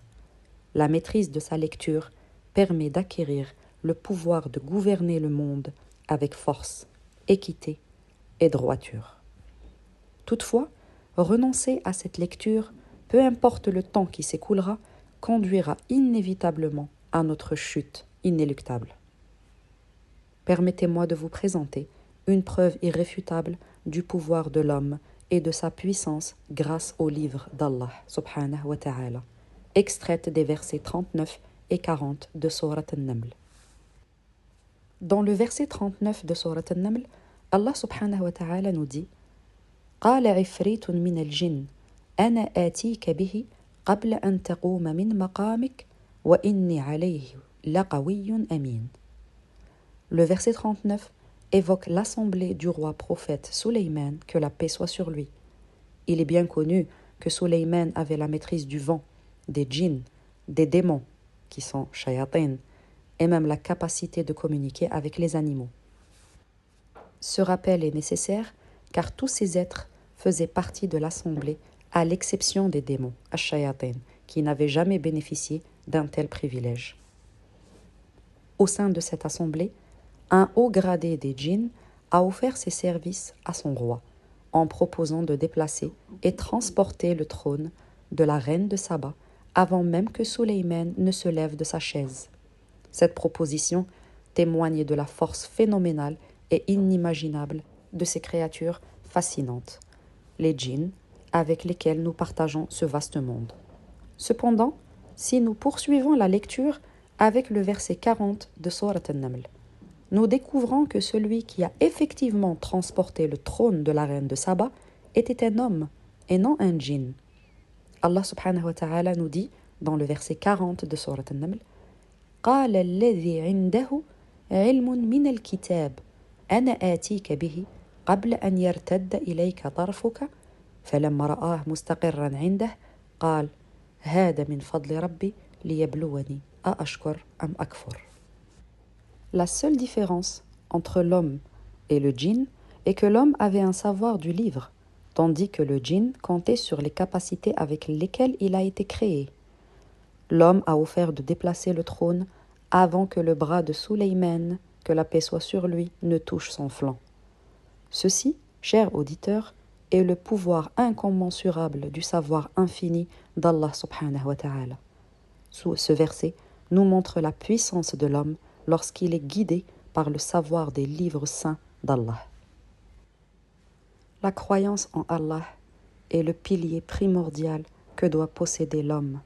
A: La maîtrise de sa lecture permet d'acquérir le pouvoir de gouverner le monde avec force, équité et droiture. Toutefois, renoncer à cette lecture, peu importe le temps qui s'écoulera, conduira inévitablement à notre chute inéluctable. Permettez-moi de vous présenter une preuve irréfutable du pouvoir de l'homme et de sa puissance grâce au livre d'Allah subhanahu wa ta'ala, extraite des versets 39 et 40 de Surat An-Naml. Dans le verset 39 de Surat An-Naml, Allah subhanahu wa ta'ala nous dit قال عفريت من الجن أنا آتيك به قبل أن تقوم من مقامك وإني عليه لقوي أمين. Le verset 39 évoque l'assemblée du roi prophète Sulayman, que la paix soit sur lui. Il est bien connu que Sulayman avait la maîtrise du vent des djinns, des démons, qui sont shayatin, et même la capacité de communiquer avec les animaux. Ce rappel est nécessaire car tous ces êtres faisaient partie de l'assemblée, à l'exception des démons, ash-shayatin, qui n'avaient jamais bénéficié d'un tel privilège. Au sein de cette assemblée, un haut gradé des djinns a offert ses services à son roi, en proposant de déplacer et transporter le trône de la reine de Saba avant même que Sulayman ne se lève de sa chaise. Cette proposition témoigne de la force phénoménale et inimaginable de ces créatures fascinantes, les djinns, avec lesquels nous partageons ce vaste monde. Cependant, si nous poursuivons la lecture avec le verset 40 de Surat An-Naml, nous découvrons que celui qui a effectivement transporté le trône de la reine de Saba était un homme et non un djinn. Allah subhanahu wa ta'ala nous dit dans le verset 40 de Surat An-Naml: قال الذي عنده علم من الكتاب أنا آتيك به قبل أن يرتد إليك طرفك فلما رآه مستقرا عنده قال هذا من فضل ربي ليبلوني أأشكر أم أكفر. La seule différence entre l'homme et le djinn est que l'homme avait un savoir du livre, tandis que le djinn comptait sur les capacités avec lesquelles il a été créé. L'homme a offert de déplacer le trône avant que le bras de Sulayman, que la paix soit sur lui, ne touche son flanc. Ceci, cher auditeur, est le pouvoir incommensurable du savoir infini d'Allah subhanahu wa ta'ala. Ce verset nous montre la puissance de l'homme lorsqu'il est guidé par le savoir des livres saints d'Allah. La croyance en Allah est le pilier primordial que doit posséder l'homme.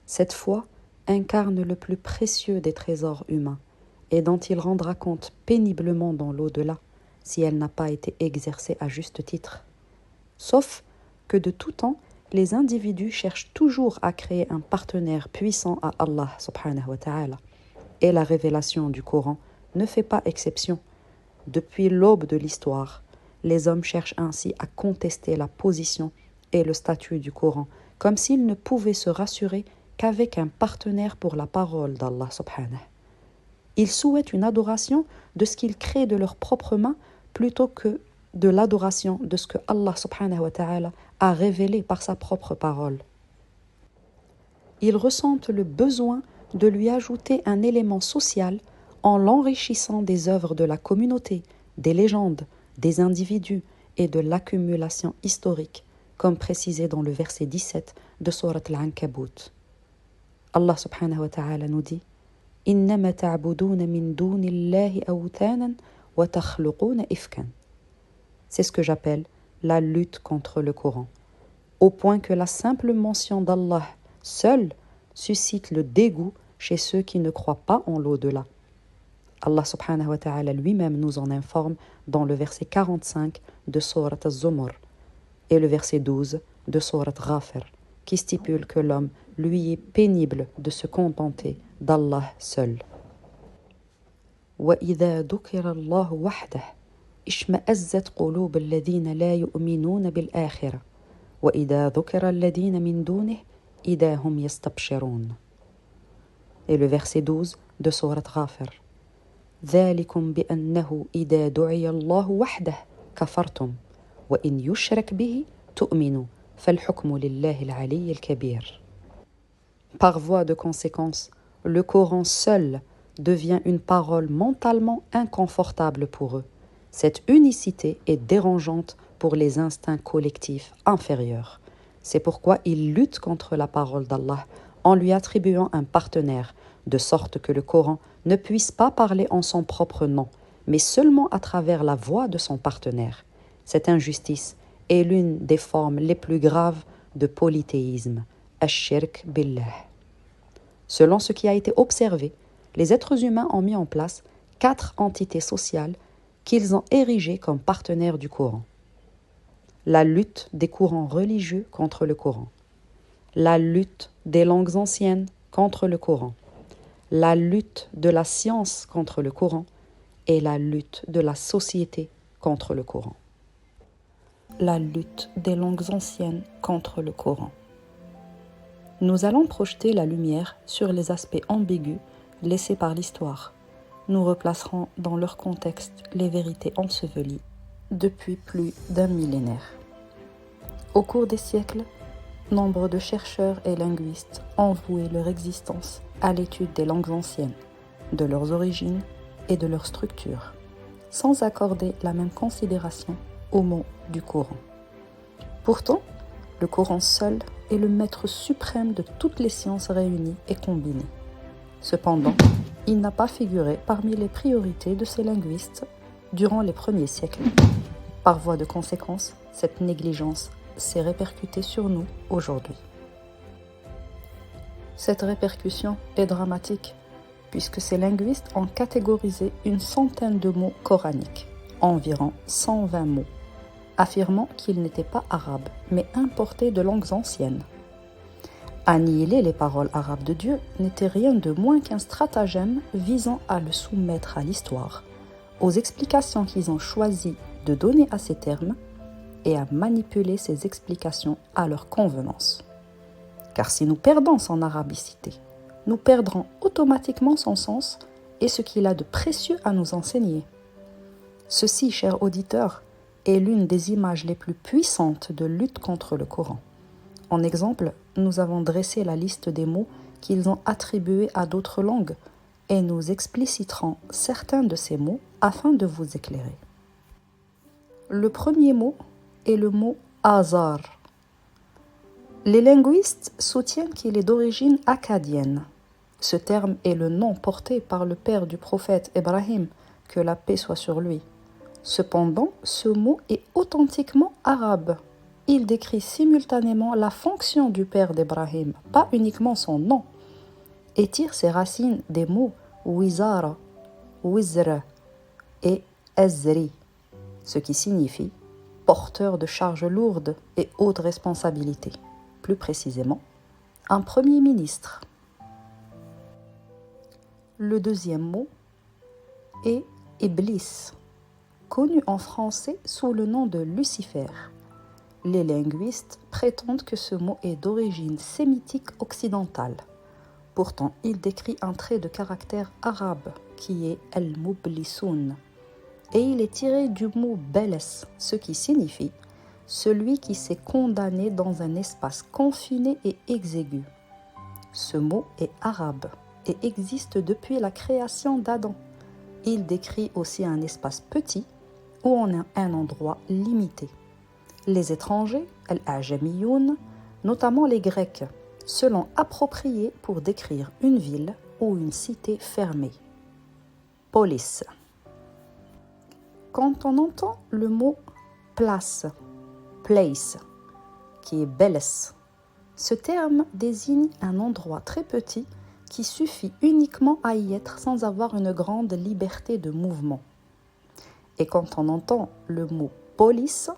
A: Cette foi incarne le plus précieux des trésors humains et dont il rendra compte péniblement dans l'au-delà si elle n'a pas été exercée à juste titre. Sauf que de tout temps, les individus cherchent toujours à créer un partenaire puissant à Allah subhanahu wa ta'ala. Et la révélation du Coran ne fait pas exception. Depuis l'aube de l'histoire, les hommes cherchent ainsi à contester la position et le statut du Coran, comme s'ils ne pouvaient se rassurer qu'avec un partenaire pour la parole d'Allah subhanahu. Ils souhaitent une adoration de ce qu'ils créent de leurs propres mains plutôt que de l'adoration de ce que Allah subhanahu wa ta'ala a révélé par sa propre parole. Ils ressentent le besoin de lui ajouter un élément social en l'enrichissant des œuvres de la communauté, des légendes, des individus et de l'accumulation historique, comme précisé dans le verset 17 de Surat Al-Ankabut. Allah subhanahu wa ta'ala nous dit: إنما تعبدون من دون الله أوثانا وتخلقون إفكا. C'est ce que j'appelle la lutte contre le Coran, au point que la simple mention d'Allah seul suscite le dégoût chez ceux qui ne croient pas en l'au-delà. Allah subhanahu wa ta'ala lui-même nous en informe dans le verset 45 de Surat Az-Zumur et le verset 12 de Surat Ghafir, qui stipule que l'homme lui est pénible de se contenter d'Allah seul. وَإِذَا ذُكِرَ اللَّهُ وَحْدَهُ اشْمَأَزَّتْ قُلُوبُ الَّذِينَ لَا يُؤْمِنُونَ بِالْآخِرَةِ وَإِذَا ذُكِرَ الَّذِينَ مِن دُونِهِ إِذَا هُمْ يَسْتَبْشِرُونَ. Et le verset 12 de Surat Ghafir: ذَلِكُمْ بِأَنَّهُ إِذَا دُعِيَ اللَّهُ وَحْدَهُ كَفَرْتُمْ وَإِنْ يُشْرَكْ بِهِ تُؤْمِنُوا فَالْحُكْمُ لِلَّهِ الْعَلِيِّ الْكَبِيرِ. Par voie de conséquence, le Coran seul devient une parole mentalement inconfortable pour eux. Cette unicité est dérangeante pour les instincts collectifs inférieurs. C'est pourquoi ils luttent contre la parole d'Allah en lui attribuant un partenaire, de sorte que le Coran ne puisse pas parler en son propre nom, mais seulement à travers la voix de son partenaire. Cette injustice est l'une des formes les plus graves de polythéisme, ash-shirk billah. Selon ce qui a été observé, les êtres humains ont mis en place 4 entités sociales qu'ils ont érigées comme partenaires du Coran. La lutte des courants religieux contre le Coran, la lutte des langues anciennes contre le Coran, la lutte de la science contre le Coran et la lutte de la société contre le Coran. La lutte des langues anciennes contre le Coran.
B: Nous allons projeter la lumière sur les aspects ambigus laissés par l'histoire. Nous replacerons dans leur contexte les vérités ensevelies depuis plus d'un millénaire. Au cours des siècles, nombre de chercheurs et linguistes ont voué leur existence à l'étude des langues anciennes, de leurs origines et de leur structure, sans accorder la même considération aux mots du Coran. Pourtant, le Coran seul est le maître suprême de toutes les sciences réunies et combinées. Cependant, il n'a pas figuré parmi les priorités de ces linguistes durant les premiers siècles. Par voie de conséquence, cette négligence s'est répercutée sur nous aujourd'hui. Cette répercussion est dramatique, puisque ces linguistes ont catégorisé une centaine de mots coraniques, environ 120 mots, affirmant qu'ils n'étaient pas arabes, mais importés de langues anciennes. Annihiler les paroles arabes de Dieu n'était rien de moins qu'un stratagème visant à le soumettre à l'histoire, aux explications qu'ils ont choisi de donner à ces termes et à manipuler ces explications à leur convenance. Car si nous perdons son arabicité, nous perdrons automatiquement son sens et ce qu'il a de précieux à nous enseigner. Ceci, chers auditeurs, est l'une des images les plus puissantes de lutte contre le Coran. En exemple, nous avons dressé la liste des mots qu'ils ont attribués à d'autres langues et nous expliciterons certains de ces mots afin de vous éclairer. Le premier mot est le mot « Azar ». Les linguistes soutiennent qu'il est d'origine akkadienne. Ce terme est le nom porté par le père du prophète Ibrahim, que la paix soit sur lui. Cependant, ce mot est authentiquement arabe. Il décrit simultanément la fonction du père d'Ibrahim, pas uniquement son nom, et tire ses racines des mots wizara, wizra et azri, ce qui signifie porteur de charges lourdes et hautes responsabilités. Plus précisément, un premier ministre. Le deuxième mot est Iblis, connu en français sous le nom de Lucifer. Les linguistes prétendent que ce mot est d'origine sémitique occidentale. Pourtant, il décrit un trait de caractère arabe qui est al-mublisoun, et il est tiré du mot beles, ce qui signifie celui qui s'est condamné dans un espace confiné et exigu. Ce mot est arabe et existe depuis la création d'Adam. Il décrit aussi un espace petit ou en un endroit limité. Les étrangers, al-ajamiyoun, notamment les Grecs, se l'ont approprié pour décrire une ville ou une cité fermée. Polis. Quand on entend le mot place, qui est beles, ce terme désigne un endroit très petit qui suffit uniquement à y être sans avoir une grande liberté de mouvement. Et quand on entend le mot bolis,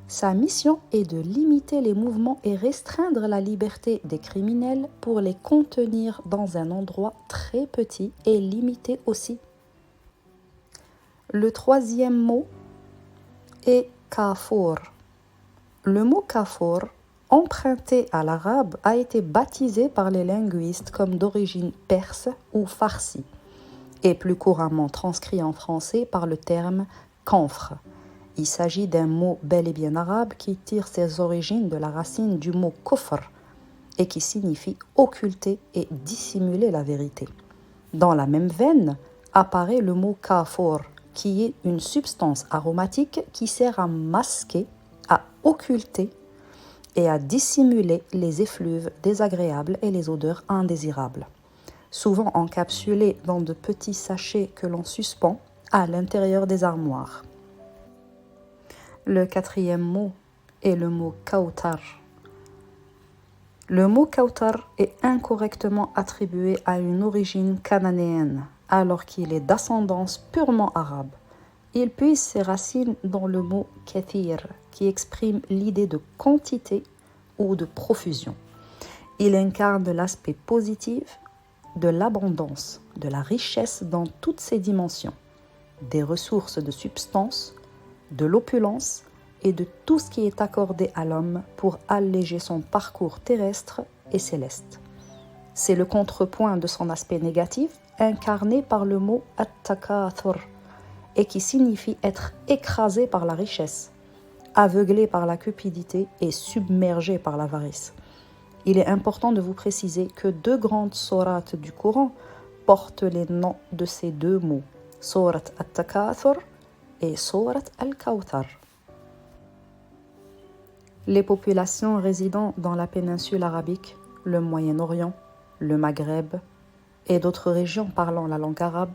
B: sa mission est de limiter les mouvements et restreindre la liberté des criminels pour les contenir dans un endroit très petit et limité aussi. Le troisième mot est kafour. Le mot kafour, emprunté à l'arabe, a été baptisé par les linguistes comme d'origine perse ou farsi, et plus couramment transcrit en français par le terme camphre. Il s'agit d'un mot bel et bien arabe qui tire ses origines de la racine du mot kufr et qui signifie occulter et dissimuler la vérité. Dans la même veine apparaît le mot kafour, qui est une substance aromatique qui sert à masquer, à occulter et à dissimuler les effluves désagréables et les odeurs indésirables, souvent encapsulées dans de petits sachets que l'on suspend à l'intérieur des armoires. Le quatrième mot est le mot kautar. Le mot kautar est incorrectement attribué à une origine cananéenne, alors qu'il est d'ascendance purement arabe. Il puise ses racines dans le mot kathir, qui exprime l'idée de quantité ou de profusion. Il incarne l'aspect positif de l'abondance, de la richesse dans toutes ses dimensions, des ressources de substance, de l'opulence et de tout ce qui est accordé à l'homme pour alléger son parcours terrestre et céleste. C'est le contrepoint de son aspect négatif, incarné par le mot « at-takathur » et qui signifie être écrasé par la richesse, aveuglé par la cupidité et submergé par l'avarice. Il est important de vous préciser que 2 grandes sourates du Coran portent les noms de ces 2 mots, sourate at-takathur et sourate al-Kawthar. Les populations résidant dans la péninsule arabique, le Moyen-Orient, le Maghreb et d'autres régions parlant la langue arabe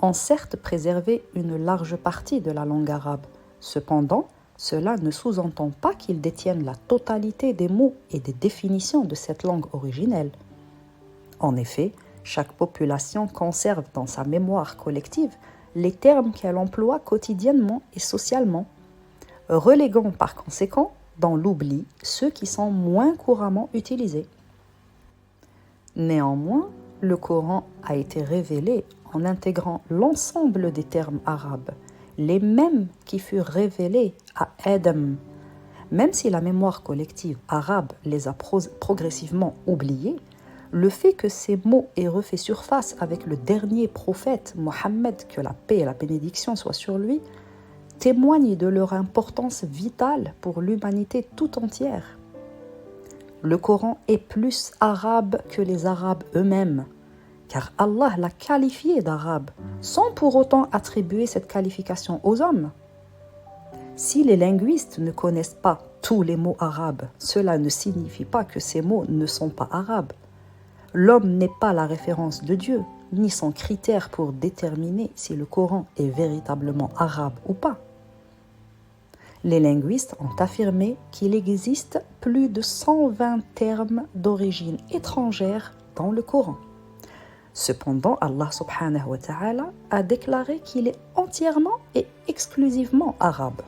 B: ont certes préservé une large partie de la langue arabe. Cependant, cela ne sous-entend pas qu'ils détiennent la totalité des mots et des définitions de cette langue originelle. En effet, chaque population conserve dans sa mémoire collective les termes qu'elle emploie quotidiennement et socialement, reléguant par conséquent dans l'oubli ceux qui sont moins couramment utilisés. Néanmoins, le Coran a été révélé en intégrant l'ensemble des termes arabes, les mêmes qui furent révélés à Adam. Même si la mémoire collective arabe les a progressivement oubliés, le fait que ces mots aient refait surface avec le dernier prophète, Mohammed, que la paix et la bénédiction soient sur lui, témoigne de leur importance vitale pour l'humanité tout entière. Le Coran est plus arabe que les Arabes eux-mêmes, car Allah l'a qualifié d'arabe, sans pour autant attribuer cette qualification aux hommes. Si les linguistes ne connaissent pas tous les mots arabes, cela ne signifie pas que ces mots ne sont pas arabes. L'homme n'est pas la référence de Dieu, ni son critère pour déterminer si le Coran est véritablement arabe ou pas. Les linguistes ont affirmé qu'il existe plus de 120 termes d'origine étrangère dans le Coran. Cependant, Allah subhanahu wa ta'ala a déclaré qu'il est entièrement et exclusivement arabe.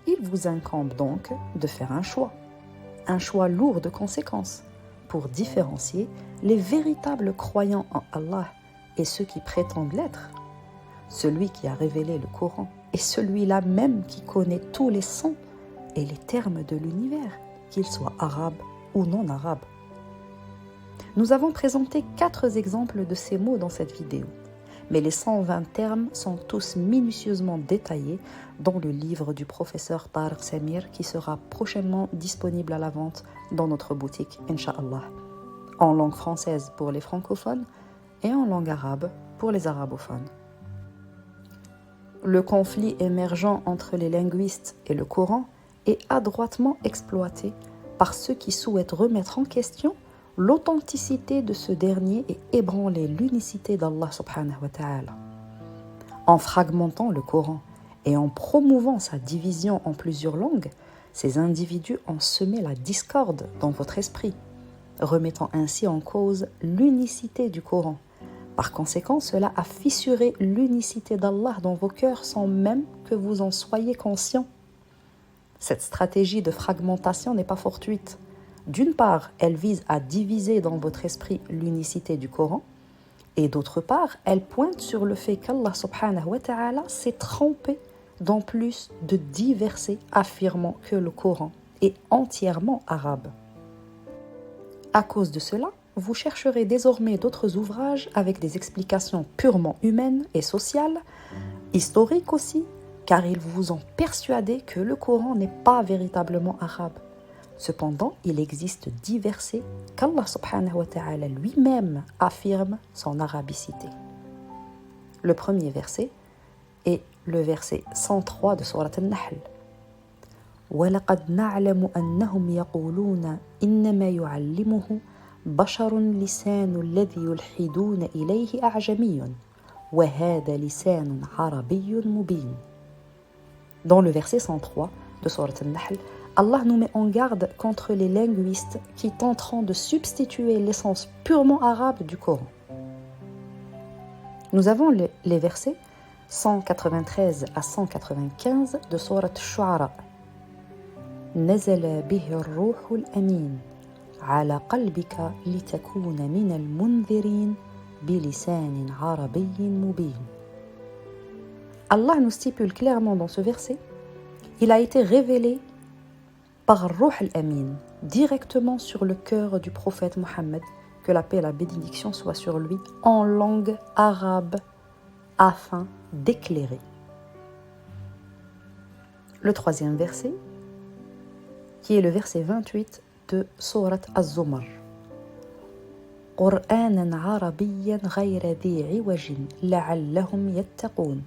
B: Il vous incombe donc de faire un choix lourd de conséquences, pour différencier les véritables croyants en Allah et ceux qui prétendent l'être. Celui qui a révélé le Coran est celui-là même qui connaît tous les sons et les termes de l'univers, qu'ils soient arabes ou non arabes. Nous avons présenté 4 exemples de ces mots dans cette vidéo, mais les 120 termes sont tous minutieusement détaillés dans le livre du professeur Tariq Samir qui sera prochainement disponible à la vente dans notre boutique, Inch'Allah, en langue française pour les francophones et en langue arabe pour les arabophones. Le conflit émergent entre les linguistes et le Coran est adroitement exploité par ceux qui souhaitent remettre en question l'authenticité de ce dernier et ébranler l'unicité d'Allah subhanahu wa ta'ala. En fragmentant le Coran et en promouvant sa division en plusieurs langues, ces individus ont semé la discorde dans votre esprit, remettant ainsi en cause l'unicité du Coran. Par conséquent, cela a fissuré l'unicité d'Allah dans vos cœurs sans même que vous en soyez conscient. Cette stratégie de fragmentation n'est pas fortuite. D'une part, elle vise à diviser dans votre esprit l'unicité du Coran, et d'autre part, elle pointe sur le fait qu'Allah subhanahu wa ta'ala s'est trompé dans plus de 10 versets affirmant que le Coran est entièrement arabe. À cause de cela, vous chercherez désormais d'autres ouvrages avec des explications purement humaines et sociales, historiques aussi, car ils vous ont persuadé que le Coran n'est pas véritablement arabe. Cependant, il existe 10 versets qu'Allah subhanahu wa ta'ala lui-même affirme son arabicité. Le premier verset est le verset 103 de sourate An-Nahl. وَلَقَدْ نَعْلَمُ أَنَّهُمْ يَقُولُونَ إِنَّمَا يُعَلِّمُهُ بَشَرٌ لِسَانُ الَّذِي يُلْحِدُونَ إِلَيْهِ أَعْجَمِيٌّ وَهَذَا لِسَانٌ عَرَبِيٌّ مُبِينٌ. Dans le verset 103 de sourate An-Nahl, Allah nous met en garde contre les linguistes qui tenteront de substituer l'essence purement arabe du Coran. Nous avons les versets 193 à 195 de sourate Shu'ara. نزل به الروح الأمين على قلبك لتكون من المنذرين بلسان عربي مبين. Allah nous stipule clairement dans ce verset Il a été révélé par Ruh al-Amin, directement sur le cœur du prophète Mohammed, que la paix et la bénédiction soient sur lui, en langue arabe, afin d'éclairer. Le troisième verset, qui est le verset 28 de Sourate Az-Zumar. قرآناً عربياً غير ذي عوج لعلهم يتقون.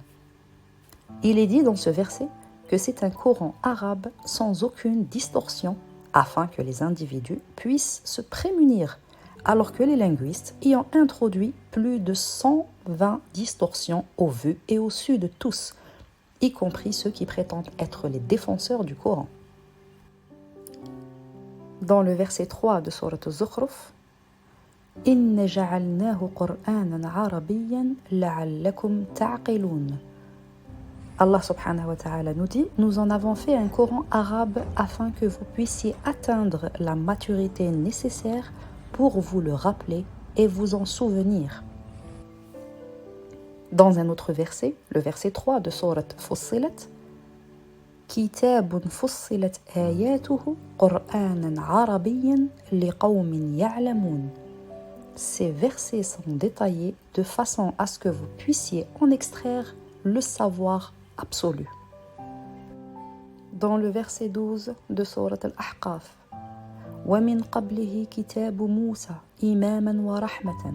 B: Il est dit dans ce verset que c'est un Coran arabe sans aucune distorsion, afin que les individus puissent se prémunir, alors que les linguistes y ont introduit plus de 120 distorsions au vu et au su de tous, y compris ceux qui prétendent être les défenseurs du Coran. Dans le verset 3 de Sourate Az-Zukhruf, إِنَّ جَعَلْنَاهُ قُرْآنًا عَرَبِيًّا لَعَلَّكُمْ تَعْقِلُونَ. Allah subhanahu wa ta'ala nous dit, nous en avons fait un Coran arabe afin que vous puissiez atteindre la maturité nécessaire pour vous le rappeler et vous en souvenir. Dans un autre verset, le verset 3 de Sourate Fussilat, كتاب فصلت آياته قرآنا عربيا لقوم يعلمون. Ces versets sont détaillés de façon à ce que vous puissiez en extraire le savoir absolu. Dans le verset 12 de Sourate Al-Ahqaf, وَمِنْ قَبْلِهِ كِتَابُ مُوسَى إِمَامًا وَرَحْمَةً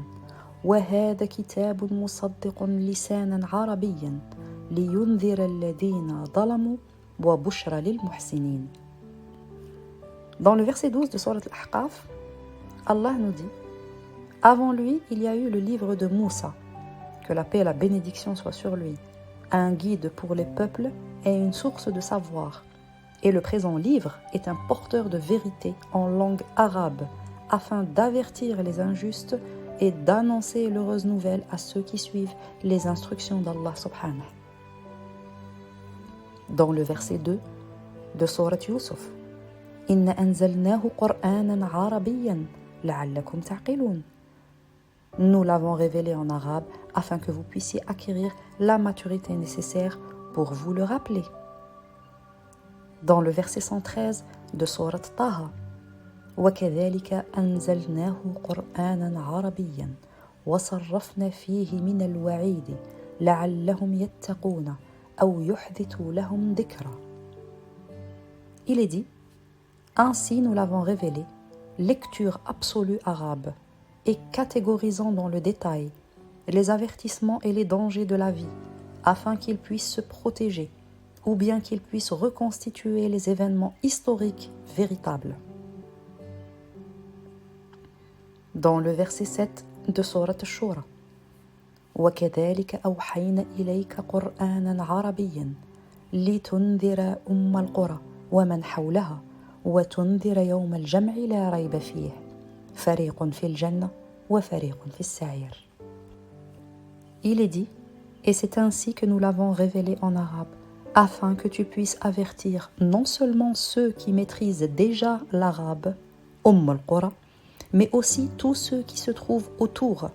B: وَهَذَا كِتَابٌ مُصَدِّقٌ لِسَانًا عَرَبِيًّا لِيُنذِرَ الَّذِينَ ظَلَمُوا وَبُشْرَى لِلْمُحْسِنِينَ. Dans le verset 12 de Sourate Al-Ahqaf, Allah nous dit, avant lui, il y a eu le livre de Moussa, que la paix et la bénédiction soient sur lui, un guide pour les peuples et une source de savoir. Et le présent livre est un porteur de vérité en langue arabe, afin d'avertir les injustes et d'annoncer l'heureuse nouvelle à ceux qui suivent les instructions d'Allah subhanahu. Dans le verset 2 de Sourate Yusuf, Inna anzalnahu Qur'anan Arabiyyan la'allakum ta'qilun. Nous l'avons révélé en arabe afin que vous puissiez acquérir la maturité nécessaire pour vous le rappeler. Dans le verset 113 de Sourate Taha, وَكَذَلِكَ أَنزَلْنَاهُ قُرْآنًا عَرَبِيًّا وَصَرَّفْنَا فِيهِ مِنَ الْوَعِيدِ لَعَلَّهُمْ يَتَّقُونَ أَوْ يُحْدِثُ لَهُمْ ذِكْرًا. Il est dit, ainsi nous l'avons révélé, lecture absolue arabe, et catégorisant dans le détail les avertissements et les dangers de la vie, afin qu'ils puissent se protéger, ou bien qu'ils puissent reconstituer les événements historiques véritables. Dans le verset 7 de Sourate Shura, وَكَذَلِكَ أَوْحَيْنَا إِلَيْكَ قُرْآنًا عَرَبِيًّا لِتُنذِرَ أُمَّ الْقُرَى وَمَنْ حَوْلَهَا وَتُنذِرَ يَوْمَ الْجَمْعِ لَا رَيْبَ فِيهِ فريق في الجنة وفريق في السعير. Il est dit, et c'est ainsi que nous l'avons révélé en arabe, afin que tu puisses avertir non seulement ceux qui maîtrisent déjà l'arabe, al-Qura, mais aussi tous ceux qui se trouvent autour,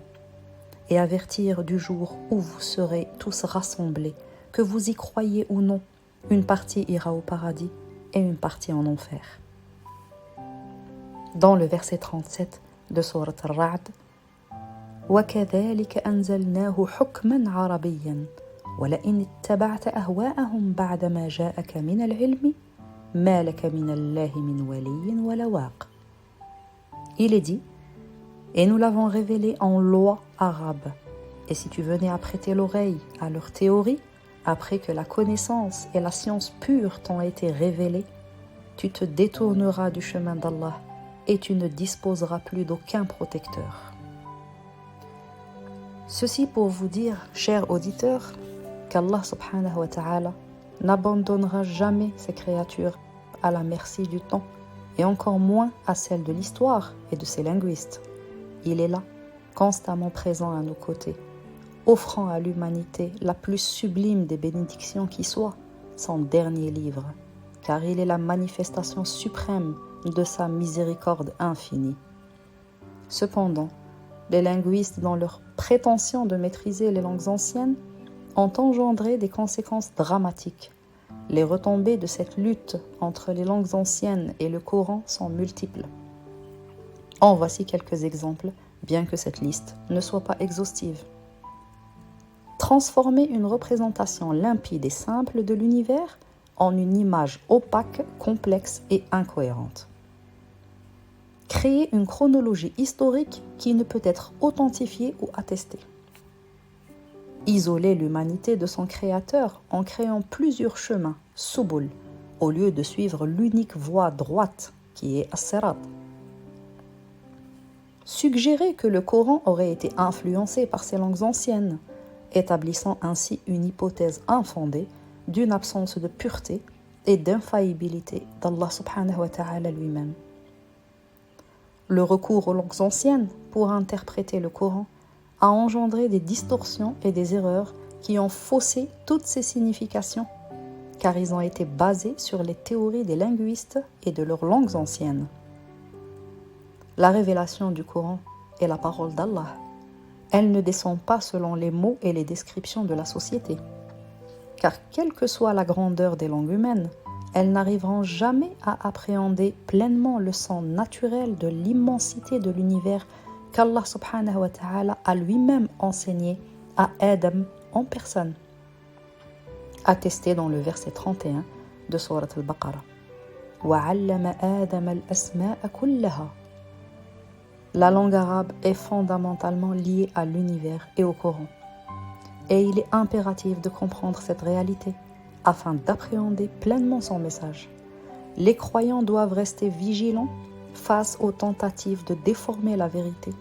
B: et avertir du jour où vous serez tous rassemblés, que vous y croyez ou non, une partie ira au paradis et une partie en enfer. Dans le verset 37 de Sourate Al-Ra'd, وَكَذَلِكَ أَنزَلْنَاهُ حُكْمًا عَرَبِيًّا وَلَئِنِ اتَّبَعْتَ أَهْوَاءَهُمْ بَعْدَ مَا جَاءَكَ مِنَ الْعِلْمِ مَا لَكَ مِنَ اللَّهِ مِنْ وَلِيٍّ وَلَا وَاقٍ. Il est dit, et nous l'avons révélé en loi arabe. Et si tu venais à prêter l'oreille à leur théorie, après que la connaissance et la science pure t'ont été révélées, tu te détourneras du chemin d'Allah et tu ne disposeras plus d'aucun protecteur. Ceci pour vous dire, chers auditeurs, qu'Allah subhanahu wa ta'ala n'abandonnera jamais ses créatures à la merci du temps et encore moins à celle de l'histoire et de ses linguistes. Il est là, constamment présent à nos côtés, offrant à l'humanité la plus sublime des bénédictions qui soit, son dernier livre, car il est la manifestation suprême de sa miséricorde infinie. Cependant, les linguistes, dans leur prétention de maîtriser les langues anciennes, ont engendré des conséquences dramatiques, Les retombées de cette lutte entre les langues anciennes et le Coran sont multiples. En voici quelques exemples, bien que cette liste ne soit pas exhaustive. Transformer une représentation limpide et simple de l'univers en une image opaque, complexe et incohérente. Créer une chronologie historique qui ne peut être authentifiée ou attestée. Isoler l'humanité de son créateur en créant plusieurs chemins, subul, au lieu de suivre l'unique voie droite qui est as-sirat. Suggérer que le Coran aurait été influencé par ces langues anciennes, établissant ainsi une hypothèse infondée d'une absence de pureté et d'infaillibilité d'Allah subhanahu wa ta'ala lui-même. Le recours aux langues anciennes pour interpréter le Coran a engendré des distorsions et des erreurs qui ont faussé toutes ces significations, car ils ont été basés sur les théories des linguistes et de leurs langues anciennes. La révélation du Coran est la parole d'Allah. Elle ne descend pas selon les mots et les descriptions de la société, car quelle que soit la grandeur des langues humaines, elles n'arriveront jamais à appréhender pleinement le sens naturel de l'immensité de l'univers qu'Allah subhanahu wa ta'ala a lui-même enseigné à Adam en personne, attesté dans le verset 31 de Sourate al-Baqarah. وَعَلَّمَ آدَمَ الْأَسْمَاءَ كُلَّهَا. La langue arabe est fondamentalement liée à l'univers et au Coran. Et il est impératif de comprendre cette réalité afin d'appréhender pleinement son message. Les croyants doivent rester vigilants face aux tentatives de déformer la vérité,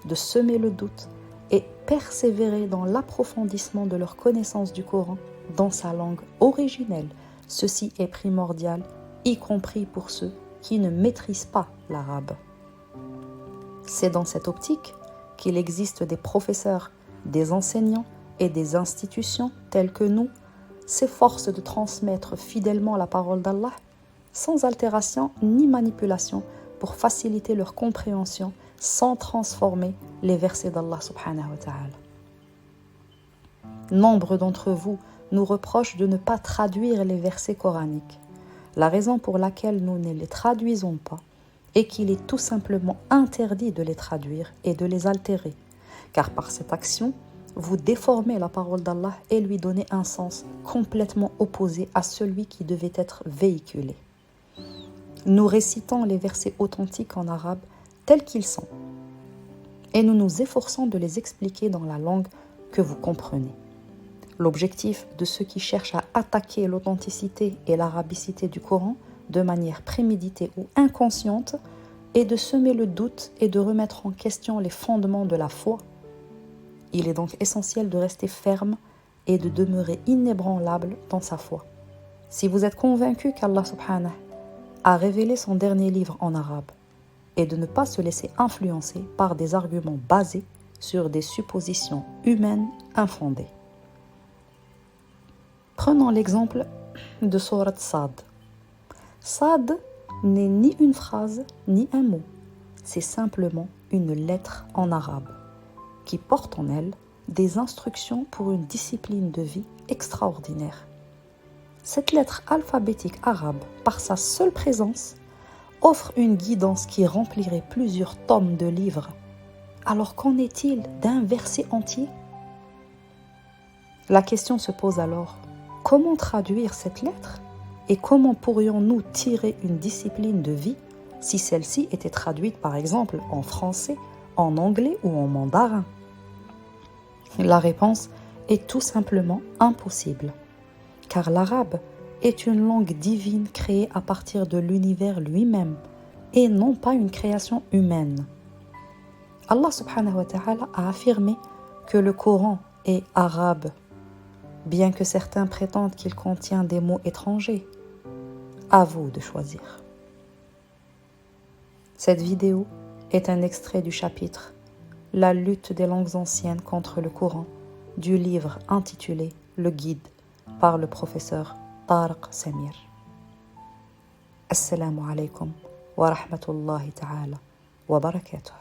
B: de semer le doute et persévérer dans l'approfondissement de leur connaissance du Coran dans sa langue originelle. Ceci est primordial, y compris pour ceux qui ne maîtrisent pas l'arabe. C'est dans cette optique qu'il existe des professeurs, des enseignants et des institutions telles que nous s'efforcent de transmettre fidèlement la parole d'Allah sans altération ni manipulation pour faciliter leur compréhension sans transformer les versets d'Allah subhanahu wa ta'ala. Nombre d'entre vous nous reprochent de ne pas traduire les versets coraniques. La raison pour laquelle nous ne les traduisons pas est qu'il est tout simplement interdit de les traduire et de les altérer, car par cette action, vous déformez la parole d'Allah et lui donnez un sens complètement opposé à celui qui devait être véhiculé. Nous récitons les versets authentiques en arabe tels qu'ils sont, et nous nous efforçons de les expliquer dans la langue que vous comprenez. L'objectif de ceux qui cherchent à attaquer l'authenticité et l'arabicité du Coran de manière préméditée ou inconsciente est de semer le doute et de remettre en question les fondements de la foi. Il est donc essentiel de rester ferme et de demeurer inébranlable dans sa foi. Si vous êtes convaincu qu'Allah subhanahu a révélé son dernier livre en arabe, et de ne pas se laisser influencer par des arguments basés sur des suppositions humaines infondées. Prenons l'exemple de Sourate Sad. Sad n'est ni une phrase ni un mot, c'est simplement une lettre en arabe qui porte en elle des instructions pour une discipline de vie extraordinaire. Cette lettre alphabétique arabe, par sa seule présence, offre une guidance qui remplirait plusieurs tomes de livres. Alors qu'en est-il d'un verset entier ? La question se pose alors, comment traduire cette lettre ? Et comment pourrions-nous tirer une discipline de vie si celle-ci était traduite par exemple en français, en anglais ou en mandarin ? La réponse est tout simplement impossible, car l'arabe est une langue divine créée à partir de l'univers lui-même et non pas une création humaine. Allah subhanahu wa ta'ala a affirmé que le Coran est arabe, bien que certains prétendent qu'il contient des mots étrangers. À vous de choisir. Cette vidéo est un extrait du chapitre « La lutte des langues anciennes contre le Coran » du livre intitulé « Le Guide » par le professeur Tariq Samir. Assalamu alaikum wa rahmatullahi ta'ala wa barakatuh.